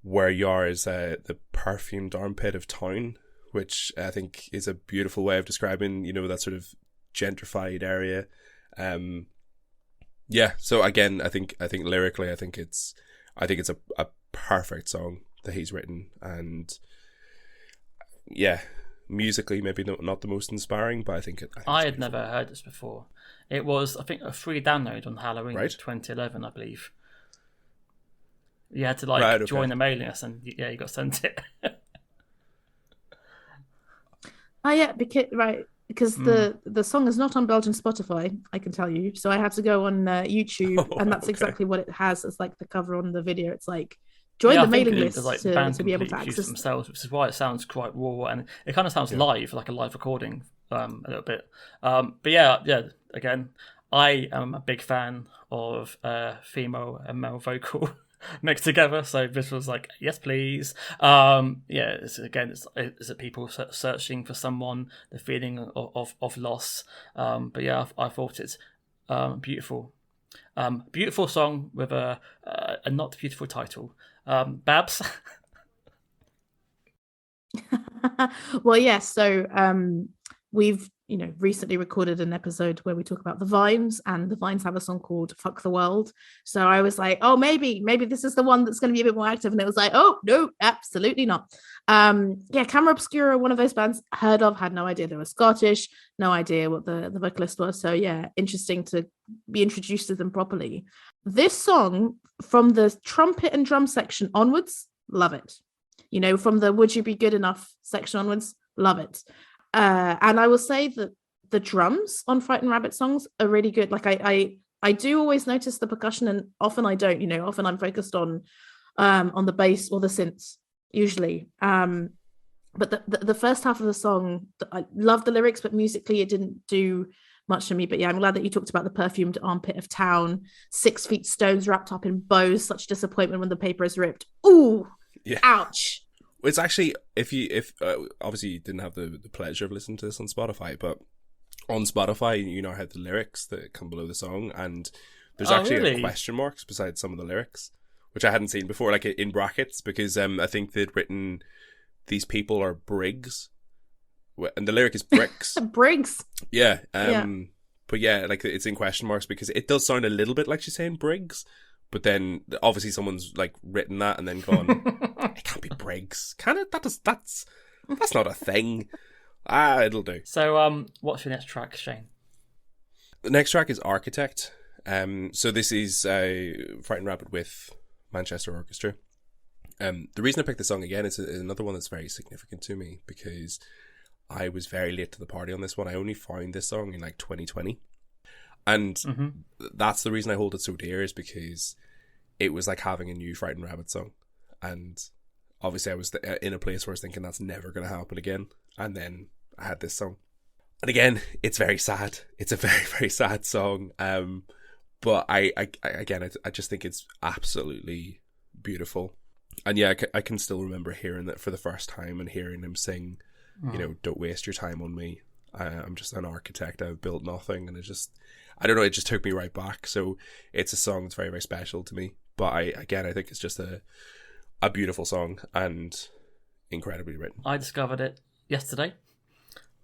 where you are as the perfumed armpit of town, which I think is a beautiful way of describing, that sort of gentrified area. Yeah, so again, I think lyrically, I think it's a perfect song that he's written, and yeah, musically maybe not the most inspiring, but I think I had never heard this before. It was, I think, a free download on Halloween, right? 2011, I believe. You had to join the mailing list, and yeah, you got sent it. Oh yeah, because the song is not on Belgian Spotify, I can tell you. So I had to go on YouTube, and that's exactly what it has as like the cover on the video. It's like join the mailing list to be able to access themselves, which is why it sounds quite raw, and it kind of sounds live, like a live recording, a little bit. But yeah. Again, I am a big fan of female and male vocal mixed together, so this was like, yes please. It's people searching for someone, the feeling of loss, but yeah, I thought it's beautiful song with a not beautiful title. Babs. Well, yes, so we've recently recorded an episode where we talk about the Vines, and the Vines have a song called Fuck the World. So I was like, oh, maybe this is the one that's going to be a bit more active, and it was like, oh no, absolutely not. Camera Obscura, one of those bands, heard of, had no idea they were Scottish, no idea what the vocalist was. So yeah, interesting to be introduced to them properly. This song, from the trumpet and drum section onwards, love it. From the Would You Be Good Enough section onwards, love it. And I will say that the drums on Frightened Rabbit songs are really good. Like I do always notice the percussion, and often I don't. Often I'm focused on the bass or the synths usually. But the first half of the song, I love the lyrics, but musically it didn't do much for me. But yeah, I'm glad that you talked about the perfumed armpit of town, 6 feet stones wrapped up in bows. Such disappointment when the paper is ripped. Ooh, yeah. Ouch. It's actually, if obviously you didn't have the pleasure of listening to this on Spotify, but on Spotify, I had the lyrics that come below the song, and there's actually question marks beside some of the lyrics, which I hadn't seen before, like in brackets, because I think they'd written, these people are Briggs, and the lyric is bricks. Briggs. Yeah. But yeah, like it's in question marks because it does sound a little bit like she's saying Briggs. But then obviously someone's like written that and then gone, it can't be Briggs, can it? That's not a thing. It'll do. So what's your next track, Shane? The next track is Architect. So this is Frightened Rabbit with Manchester Orchestra. The reason I picked the song again is another one that's very significant to me because I was very late to the party on this one. I only found this song in like 2020. And that's the reason I hold it so dear, is because it was like having a new Frightened Rabbit song. And obviously I was in a place where I was thinking that's never going to happen again. And then I had this song. And again, it's very sad. It's a very, very sad song. But I just think it's absolutely beautiful. And yeah, I can still remember hearing that for the first time and hearing him sing, you know, don't waste your time on me. I'm just an architect. I've built nothing. And I don't know, it just took me right back. So it's a song that's very, very special to me. But I think it's just a beautiful song and incredibly written. I discovered it yesterday.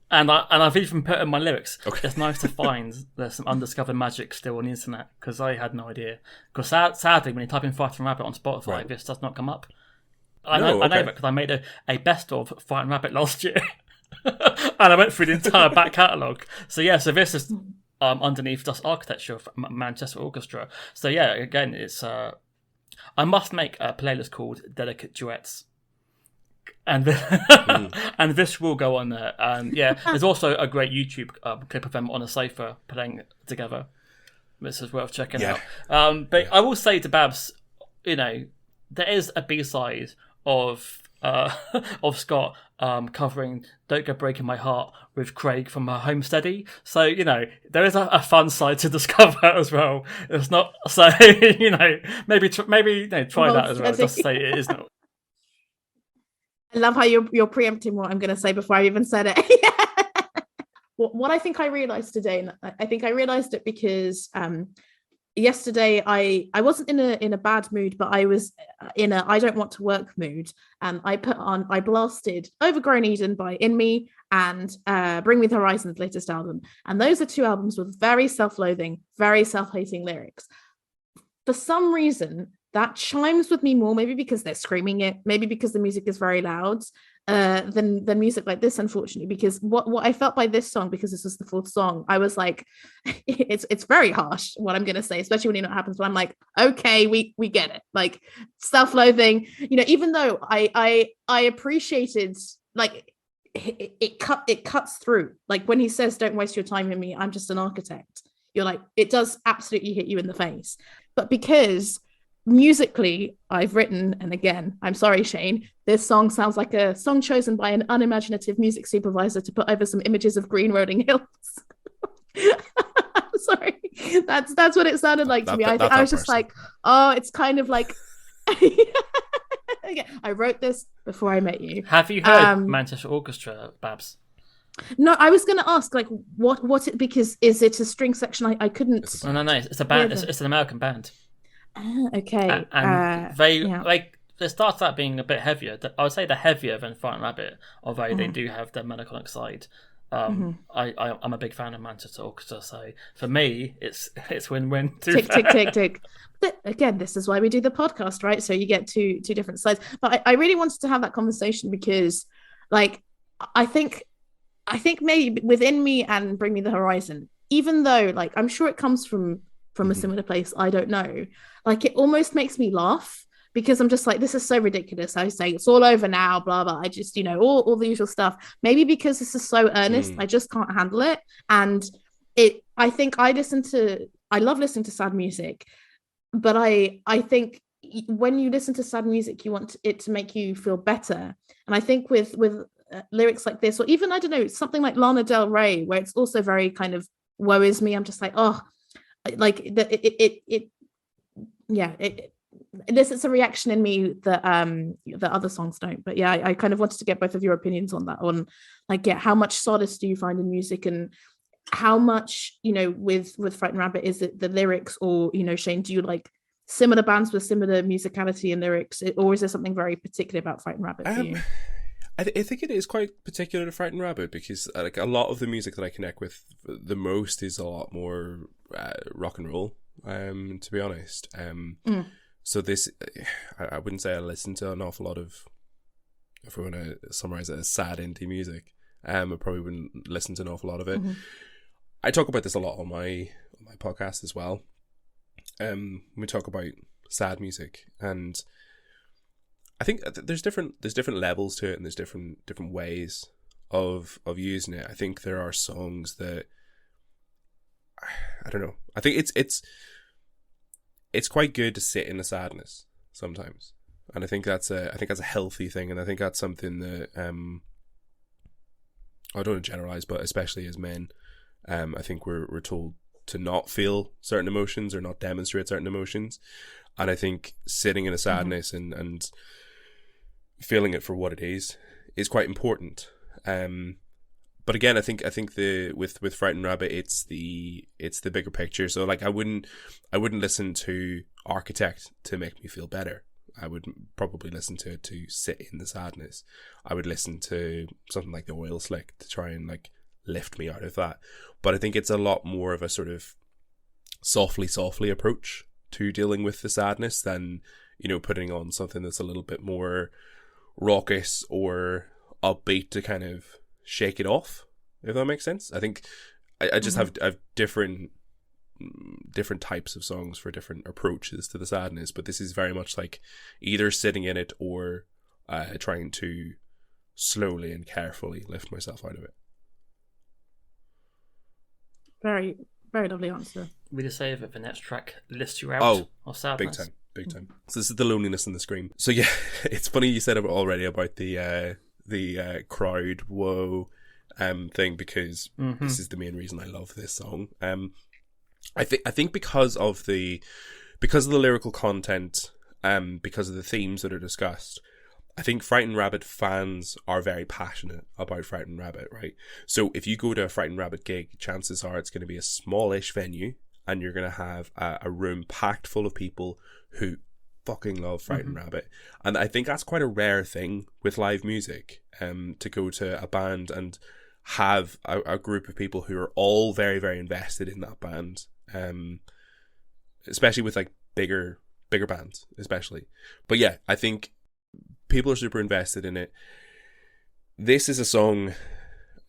And I've even put in my lyrics. Okay. It's nice to find there's some undiscovered magic still on the internet, because I had no idea. Because sadly, when you type in Frightened Rabbit on Spotify, this does not come up. I know that because I made a best of Frightened Rabbit last year, and I went through the entire back catalogue. So this is underneath just architecture of Manchester Orchestra. So yeah, again, it's I must make a playlist called Delicate Duets. And and this will go on there. And yeah, there's also a great YouTube clip of them on a sofa playing together. This is worth checking out. But I will say to Babs, you know, there is a B-side of Scott covering "Don't Go Breaking My Heart" with Craig from Homesteady. So you know, there is a fun side to discover as well. It's not so you know, maybe try that as well. Just to say it is not. I love how you're preempting what I'm going to say before I even said it. What I think I realized today, and I think I realized it because yesterday I wasn't in a bad mood, but I was in a I don't want to work mood, and I blasted Overgrown Eden by In Me and Bring Me the Horizon's latest album, and those are two albums with very self-loathing, very self-hating lyrics. For some reason, that chimes with me more, maybe because they're screaming it, maybe because the music is very loud, than music like this, unfortunately, because what I felt by this song, because this was the fourth song, I was like, it's very harsh what I'm going to say, especially when it not happens, but I'm like, okay, we get it. Like self-loathing, you know, even though I appreciated, like, it cuts through. Like when he says, don't waste your time on me, I'm just an architect. You're like, it does absolutely hit you in the face. But because musically, I've written, and again, I'm sorry, Shane, this song sounds like a song chosen by an unimaginative music supervisor to put over some images of green rolling hills. Sorry, that's what it sounded like to me. I was just like, oh, it's kind of like, I wrote this before I met you. Have you heard Manchester Orchestra, Babs? No, I was going to ask, like, what it, because is it a string section? I couldn't. No, it's a band. It's an American band. Okay. And it starts out being a bit heavier. I would say they're heavier than Frightened Rabbit, although they do have their melancholic side. I'm a big fan of Manchester Orchestra, so for me, it's win-win. Tick. But again, this is why we do the podcast, right? So you get two different sides. But I really wanted to have that conversation because, like, I think maybe within me and Bring Me the Horizon, even though, like, I'm sure it comes from a similar place, I don't know, like, it almost makes me laugh because I'm just like, this is so ridiculous. I say it's all over now, blah blah. I just, you know, all the usual stuff. Maybe because this is so earnest, I just can't handle it. And I think I love listening to sad music, but I think when you listen to sad music, you want it to make you feel better. And I think with lyrics like this, or even, I don't know, something like Lana Del Rey, where it's also very kind of woe is me, I'm just like, oh, like this is a reaction in me that other songs don't. But yeah, I kind of wanted to get both of your opinions on that, on like, yeah, how much solace do you find in music, and how much, you know, with Frightened Rabbit, is it the lyrics, or, you know, Shane, do you like similar bands with similar musicality and lyrics, or is there something very particular about Frightened Rabbit for you? I think it is quite particular to Frightened Rabbit because, like, a lot of the music that I connect with the most is a lot more rock and roll, to be honest. So this, I wouldn't say I listen to an awful lot of, if we want to summarize it as sad indie music, I probably wouldn't listen to an awful lot of it. I talk about this a lot on my podcast as well. we talk about sad music, and I think there's different levels to it, and there's different ways of using it. I think there are songs that I don't know. I think it's quite good to sit in the sadness sometimes, and I think that's a healthy thing, and I think that's something that I don't want to generalize, but especially as men, I think we're told to not feel certain emotions or not demonstrate certain emotions, and I think sitting in a sadness and feeling it for what it is quite important. But again, I think with Frightened Rabbit, it's the bigger picture. So like I wouldn't listen to Architect to make me feel better. I would probably listen to it to sit in the sadness. I would listen to something like the Oil Slick to try and like lift me out of that. But I think it's a lot more of a sort of softly approach to dealing with the sadness than, you know, putting on something that's a little bit more raucous or upbeat to kind of shake it off, if that makes sense. I think I just have different types of songs for different approaches to the sadness, but this is very much like either sitting in it or trying to slowly and carefully lift myself out of it. Very, very lovely answer. We just say that the next track lifts you out of sadness. Big time. So this is The Loneliness and the Scream. So yeah, it's funny you said already about the crowd whoa thing, because this is the main reason I love this song. I think because of the lyrical content, because of the themes that are discussed, I think Frightened Rabbit fans are very passionate about Frightened Rabbit, right? So if you go to a Frightened Rabbit gig, chances are it's going to be a smallish venue, and you're going to have a room packed full of people who fucking love Frightened Rabbit. And I think that's quite a rare thing with live music, to go to a band and have a group of people who are all very, very invested in that band, especially with like bigger bands, especially. But yeah, I think people are super invested in it. This is a song,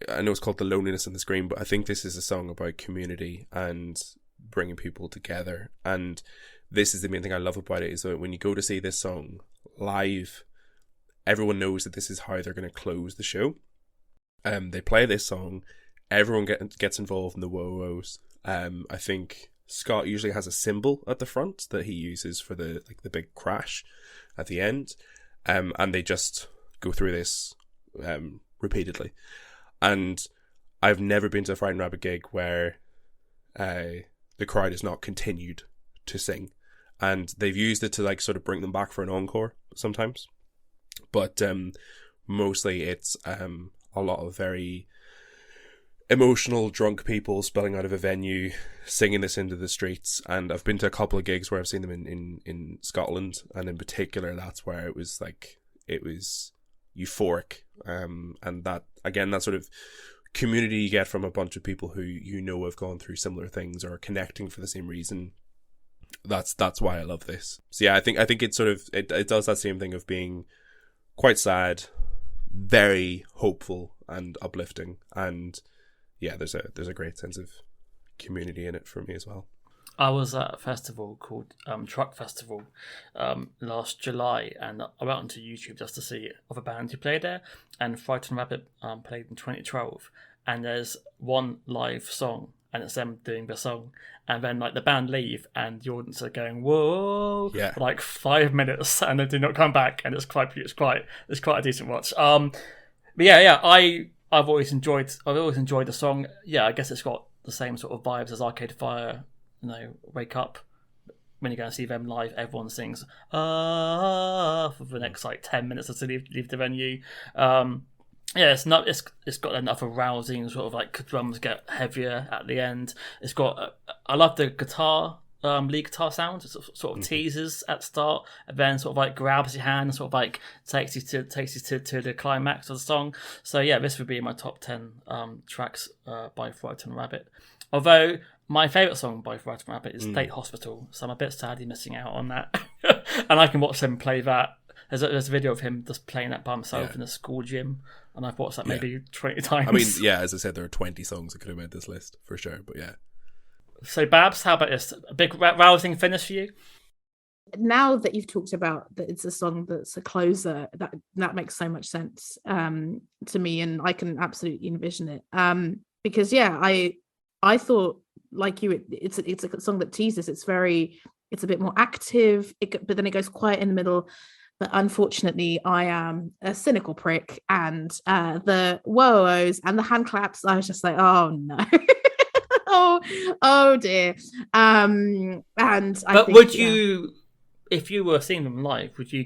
I know it's called The Loneliness and the Scream, but I think this is a song about community and bringing people together. And this is the main thing I love about it, is that when you go to see this song live, everyone knows that this is how they're going to close the show. They play this song, everyone gets involved in the whoa-whoas. I think Scott usually has a cymbal at the front that he uses for the big crash at the end. And they just go through this repeatedly. And I've never been to a Frightened Rabbit gig where the crowd has not continued to sing. And they've used it to like sort of bring them back for an encore sometimes. But mostly it's a lot of very emotional drunk people spilling out of a venue, singing this into the streets. And I've been to a couple of gigs where I've seen them in Scotland, and in particular that's where it was euphoric, and that again, that sort of community you get from a bunch of people who you know have gone through similar things or are connecting for the same reason. That's why I love this. So yeah, I think it sort of it does that same thing of being quite sad, very hopeful and uplifting, and yeah, there's a great sense of community in it for me as well. I was at a festival called Truck Festival last July, and I went onto YouTube just to see other bands who played there, and Frightened Rabbit played in 2012, and there's one live song, and it's them doing the song, and then like the band leave, and the audience are going whoa for like 5 minutes, and they do not come back, and it's quite a decent watch. But yeah, I've always enjoyed the song. Yeah, I guess it's got the same sort of vibes as Arcade Fire. You know, Wake Up. When you go and see them live, everyone sings for the next like 10 minutes until they leave the venue. It's got enough arousing sort of like drums get heavier at the end. It's got I love the guitar. Lead guitar sound. It sort of teases at the start, and then sort of like grabs your hand and sort of like takes you to the climax of the song. So yeah, this would be my top 10 tracks by Frightened Rabbit. Although my favourite song by Frightened Rabbit is State Hospital, so I'm a bit sadly missing out on that. And I can watch him play that. There's a video of him just playing that by himself in a school gym, and I've watched that maybe 20 times. I mean, yeah, as I said, there are 20 songs that could have made this list for sure, but yeah. So, Babs, how about this? A big rousing finish for you? Now that you've talked about that it's a song that's a closer, that makes so much sense to me, and I can absolutely envision it. Because I thought, like you, it's a song that teases. It's a bit more active, but then it goes quiet in the middle. But unfortunately, I am a cynical prick, and the whoa-ohs and the hand claps, I was just like, oh no. oh dear. And would you, if you were seeing them live, would you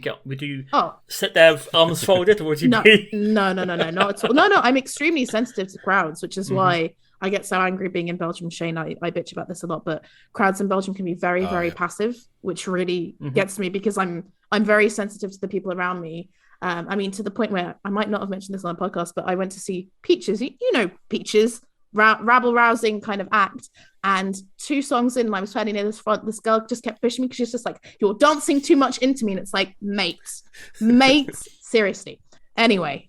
sit there with arms folded, or would you be? No, not at all. No, I'm extremely sensitive to crowds, which is why I get so angry being in Belgium. Shane, I bitch about this a lot, but crowds in Belgium can be very, very passive, which really gets me, because I'm very sensitive to the people around me. I mean, to the point where I might not have mentioned this on a podcast, but I went to see Peaches. You know Peaches, rabble-rousing kind of act. And 2 songs in, I was standing near this front. This girl just kept pushing me because she's just like, "You're dancing too much into me." And it's like, mate, seriously. Anyway,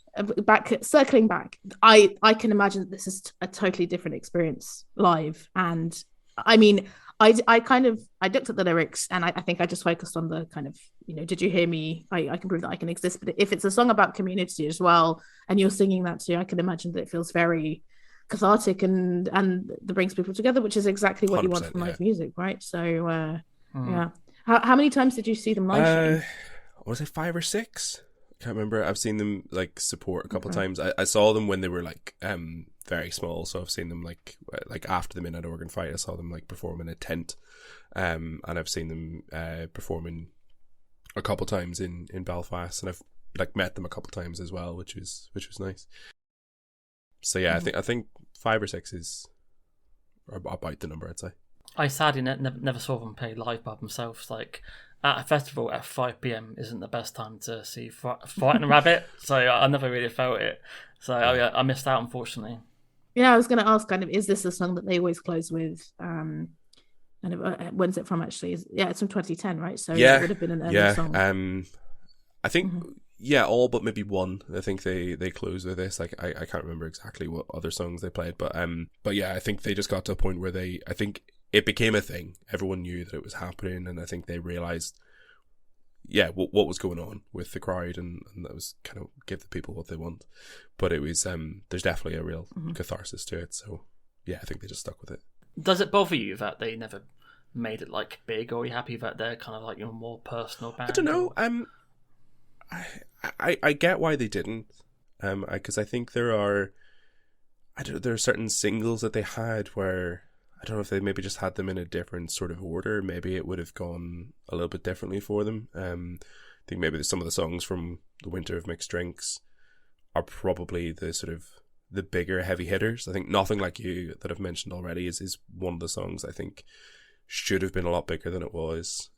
circling back, I can imagine that this is a totally different experience live. And I mean, I looked at the lyrics, and I think I just focused on the kind of, did you hear me? I can prove that I can exist. But if it's a song about community as well, and you're singing that too, I can imagine that it feels very cathartic and that brings people together, which is exactly what you want from live music, right? So yeah. How many times did you see them live? Was it 5 or 6? I can't remember. I've seen them like support a couple of times. I saw them when they were like very small, so I've seen them like after the Midnight Organ Fight. I saw them like perform in a tent, and I've seen them performing a couple times in Belfast, and I've like met them a couple times as well, which was nice. So yeah, I think 5 or 6 is about the number, I'd say. I sadly never saw them play live by themselves. Like at a festival at 5 p.m. isn't the best time to see Frightened Rabbit, so I never really felt it. So I missed out, unfortunately. Yeah, I was going to ask, kind of, is this a song that they always close with? And when's it from? Actually, it's from 2010, right? So it would have been an early song. I think. Yeah, all but maybe one. I think they closed with this. Like I can't remember exactly what other songs they played, but yeah, I think they just got to a point where I think it became a thing. Everyone knew that it was happening, and I think they realized, what was going on with the crowd, and that was kind of give the people what they want. But it was there's definitely a real catharsis to it. So yeah, I think they just stuck with it. Does it bother you that they never made it like big, or are you happy that they're kind of like your more personal band? I don't know. I get why they didn't, because I think there are certain singles that they had where I don't know if they maybe just had them in a different sort of order. Maybe it would have gone a little bit differently for them. I think maybe some of the songs from The Winter of Mixed Drinks are probably the sort of the bigger heavy hitters. I think Nothing Like You that I've mentioned already is one of the songs I think should have been a lot bigger than it was.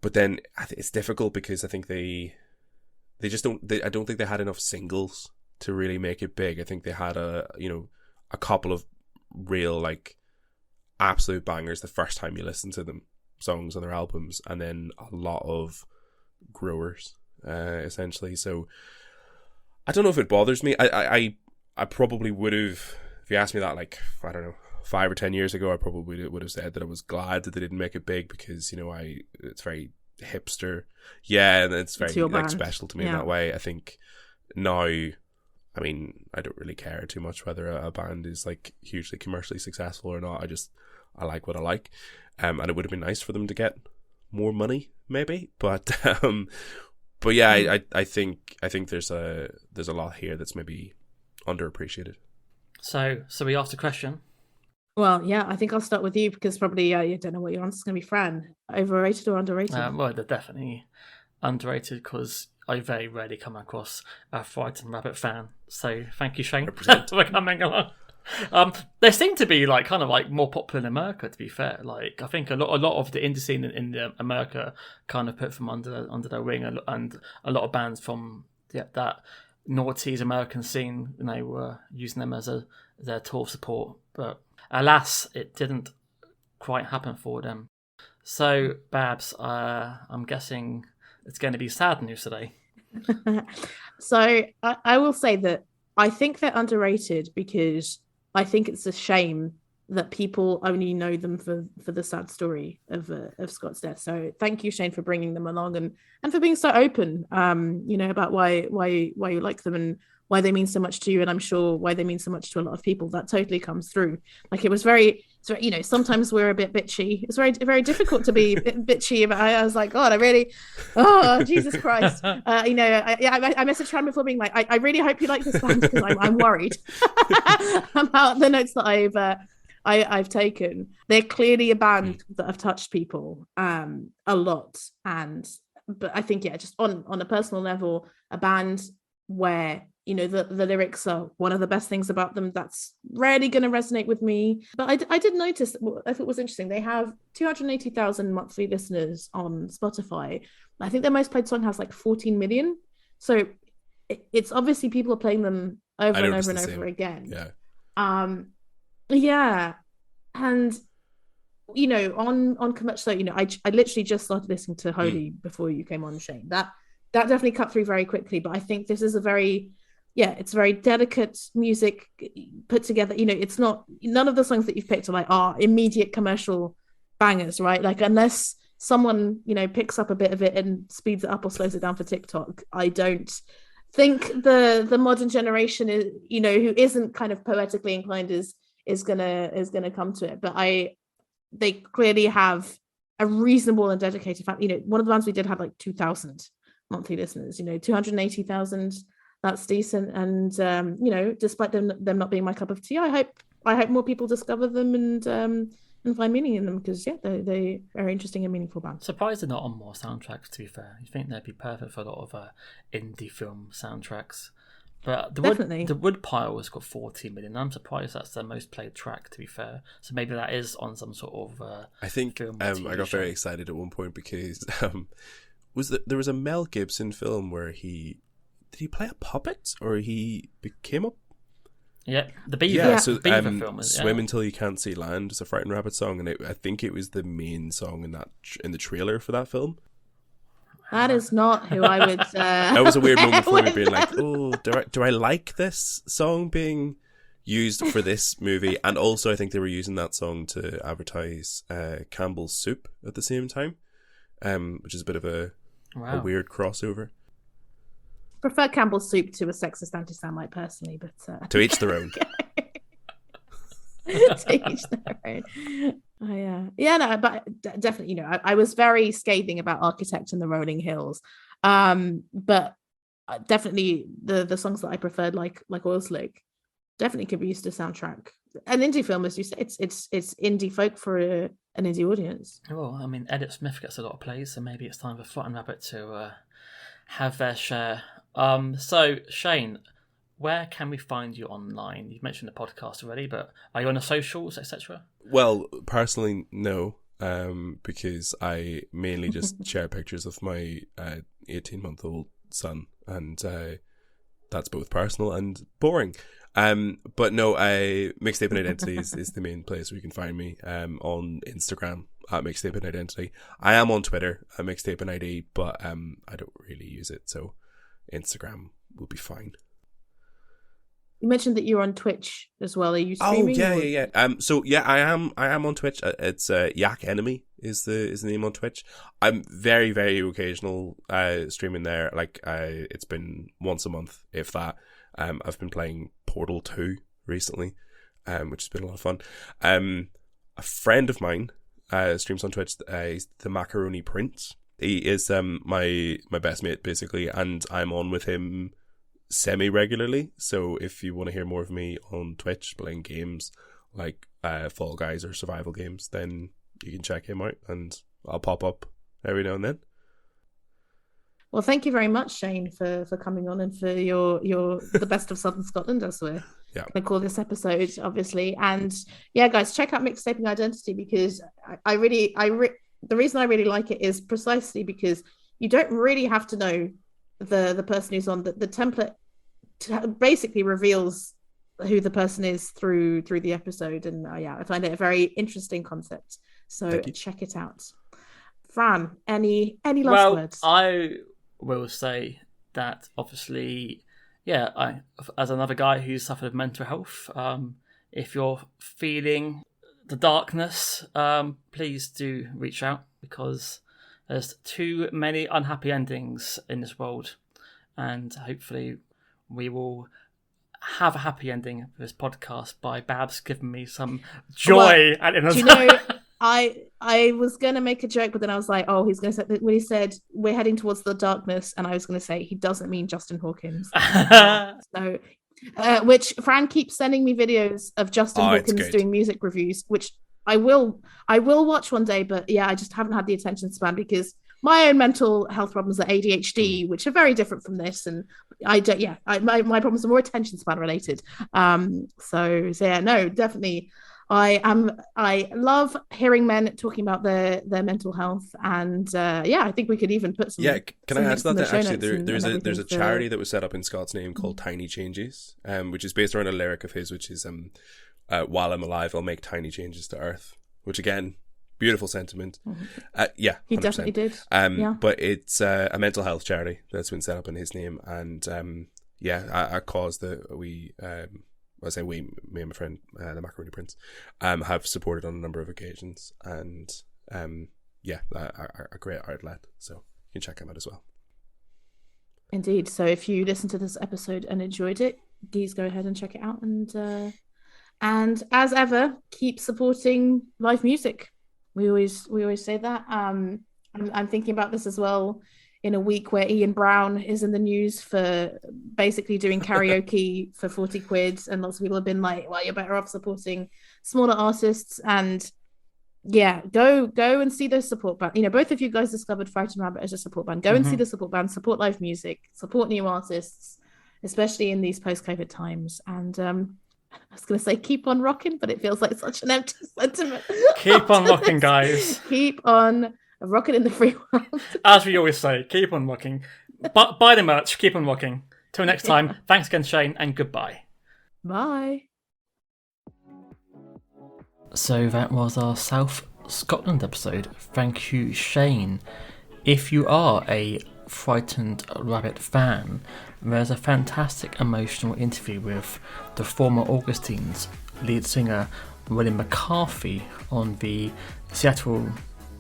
But then it's difficult because I think they just don't. I don't think they had enough singles to really make it big. I think they had a couple of real like absolute bangers the first time you listen to them, songs on their albums, and then a lot of growers, essentially. So I don't know if it bothers me. I probably would have, if you asked me that like, I don't know, 5 or 10 years ago, I probably would have said that I was glad that they didn't make it big because, it's very hipster. Yeah, and it's very like special to me in that way. I think now, I mean, I don't really care too much whether a band is like hugely commercially successful or not. I like what I like. And it would have been nice for them to get more money, maybe. But yeah, I think there's a lot here that's maybe underappreciated. So we asked a question. Well, yeah, I think I'll start with you because probably you don't know what your answer's going to be. Fran, overrated or underrated? Well, they're definitely underrated because I very rarely come across a Frightened Rabbit fan. So thank you, Shane, for coming along. They seem to be like kind of like more popular in America. To be fair, like I think a lot of the indie scene in America kind of put them under their wing, and a lot of bands from that noughties American scene, were using them as their tour support, but alas, it didn't quite happen for them. So, Babs, I'm guessing it's going to be sad news today. So, I will say that I think they're underrated because I think it's a shame that people only know them for the sad story of Scott's death. So thank you, Shane, for bringing them along and for being so open, about why you like them and why they mean so much to you, and I'm sure why they mean so much to a lot of people. That totally comes through. Like it was very, sometimes we're a bit bitchy. It's very, very difficult to be bitchy. But I was like, God, Jesus Christ. I messaged Fran before being like, I really hope you like this band because I'm worried about the notes that I've taken. They're clearly a band that have touched people a lot, but I think just on a personal level, a band where the lyrics are one of the best things about them. That's rarely going to resonate with me. But I did notice, I thought it was interesting, they have 280,000 monthly listeners on Spotify. I think their most played song has like 14 million. So it's obviously people are playing them over and over and over again. Yeah. And on commercial, I literally just started listening to Holy before you came on, Shane. That definitely cut through very quickly. But I think this is it's very delicate music put together. It's not, none of the songs that you've picked are immediate commercial bangers, right? Like unless someone picks up a bit of it and speeds it up or slows it down for TikTok, I don't think the modern generation is, who isn't kind of poetically inclined is gonna come to it. But they clearly have a reasonable and dedicated fan. One of the bands we did had like 2,000 monthly listeners. 280,000. That's decent. And despite them not being my cup of tea, I hope more people discover them and find meaning in them, because they are interesting and meaningful bands. Surprised they're not on more soundtracks, to be fair. You think they'd be perfect for a lot of indie film soundtracks. But the Woodpile has got 14 million. I'm surprised that's their most played track, to be fair. So maybe that is on some sort of I think film I got very excited at one point because there was a Mel Gibson film where did he play a puppet or he became a... Yeah, the Beaver. Yeah, so Beaver film. Swim Until You Can't See Land is a Frightened Rabbit song, and I think it was the main song in the trailer for that film. That is not who I would... That was a weird moment for me being like, oh, do I like this song being used for this movie? And also I think they were using that song to advertise Campbell's Soup at the same time, which is a bit of a weird crossover. Prefer Campbell's Soup to a sexist anti-Semite personally, but to each their own. To each their own. But definitely, I was very scathing about Architect and the Rolling Hills, but definitely the songs that I preferred, like Oil Slick, definitely could be used to soundtrack. An indie film, as you say, it's indie folk for an indie audience. Well, I mean, Edith Smith gets a lot of plays, so maybe it's time for Frightened Rabbit to have their share. So, Shane, where can we find you online? You've mentioned the podcast already, but are you on the socials, etc.? Well, personally, no, because I mainly just share pictures of my 18-month-old son, and that's both personal and boring. But no, Mixtaping Identity is the main place where you can find me on Instagram at Mixtaping Identity. I am on Twitter at Mixtaping ID, but I don't really use it, so Instagram will be fine. You mentioned that you're on Twitch as well. Are you streaming? Oh yeah. So yeah, I am on Twitch. It's Yak Enemy is the name on Twitch. I'm very, very occasional streaming there. Like it's been once a month, if that. I've been playing Portal 2 recently, which has been a lot of fun. A friend of mine streams on Twitch. He's the Macaroni Prince. He is my best mate basically, and I'm on with him semi-regularly. So if you want to hear more of me on Twitch playing games like Fall Guys or survival games, then you can check him out, and I'll pop up every now and then. Well, thank you very much, Shane, for coming on and for your the best of Southern Scotland, as we're going to call this episode, obviously. And yeah, guys, check out Mixtaping Identity, because the reason I really like it is precisely because you don't really have to know the person who's on. The template basically reveals who the person is through the episode, and I find it a very interesting concept. So check it out. Fran, any last words? I will say that obviously, I, as another guy who's suffered mental health, if you're feeling the darkness, please do reach out, because there's too many unhappy endings in this world, and hopefully we will have a happy ending for this podcast by Babs giving me some joy at the end of do you know, I was going to make a joke, but then I was like, oh, he's going to say, when he said we're heading towards the darkness, and I was going to say he doesn't mean Justin Hawkins. So, which Fran keeps sending me videos of Justin Hawkins doing music reviews, which I will watch one day, but yeah, I just haven't had the attention span because my own mental health problems are ADHD, which are very different from this, and my problems are more attention span related. So yeah, no, definitely. I love hearing men talking about their mental health, and I think we could even put some. Yeah, can I add to that? Actually, there's a charity that was set up in Scott's name called Tiny Changes, which is based around a lyric of his, which is "While I'm alive, I'll make tiny changes to Earth," which again, beautiful sentiment. Yeah, 100%. He definitely did. But it's a mental health charity that's been set up in his name, and a cause that we. I say we, me and my friend, the Macaroni Prince, have supported on a number of occasions, and a great outlet. So you can check them out as well. Indeed. So if you listened to this episode and enjoyed it, please go ahead and check it out. And as ever, keep supporting live music. We always say that. I'm thinking about this as well. In a week where Ian Brown is in the news for basically doing karaoke for 40 quid, and lots of people have been like, well, you're better off supporting smaller artists. And yeah, go and see those support bands. You know, both of you guys discovered Frightened Rabbit as a support band. Go and see the support band, support live music, support new artists, especially in these post-COVID times. And I was going to say keep on rocking, but it feels like such an empty sentiment. Keep on rocking, guys. Keep on rocking in the free world. As we always say, keep on rocking. Buy the merch, keep on rocking. Till next time, thanks again, Shane, and goodbye. Bye. So that was our South Scotland episode. Thank you, Shane. If you are a Frightened Rabbit fan, there's a fantastic emotional interview with the former Augustines lead singer William McCarthy on the Seattle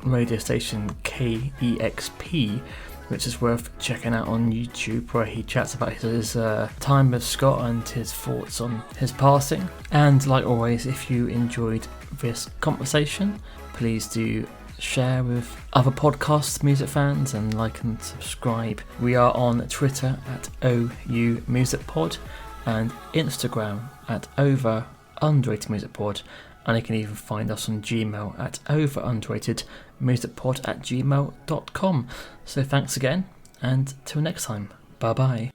radio station KEXP, which is worth checking out on YouTube, where he chats about his time with Scott and his thoughts on his passing. And like always, if you enjoyed this conversation, please do share with other podcast music fans and like and subscribe. We are on Twitter at OUMusicPod and Instagram at overunderatedmusicpod, and you can even find us on Gmail at overunderatedmusicpod@gmail.com. So thanks again, and till next time, bye bye.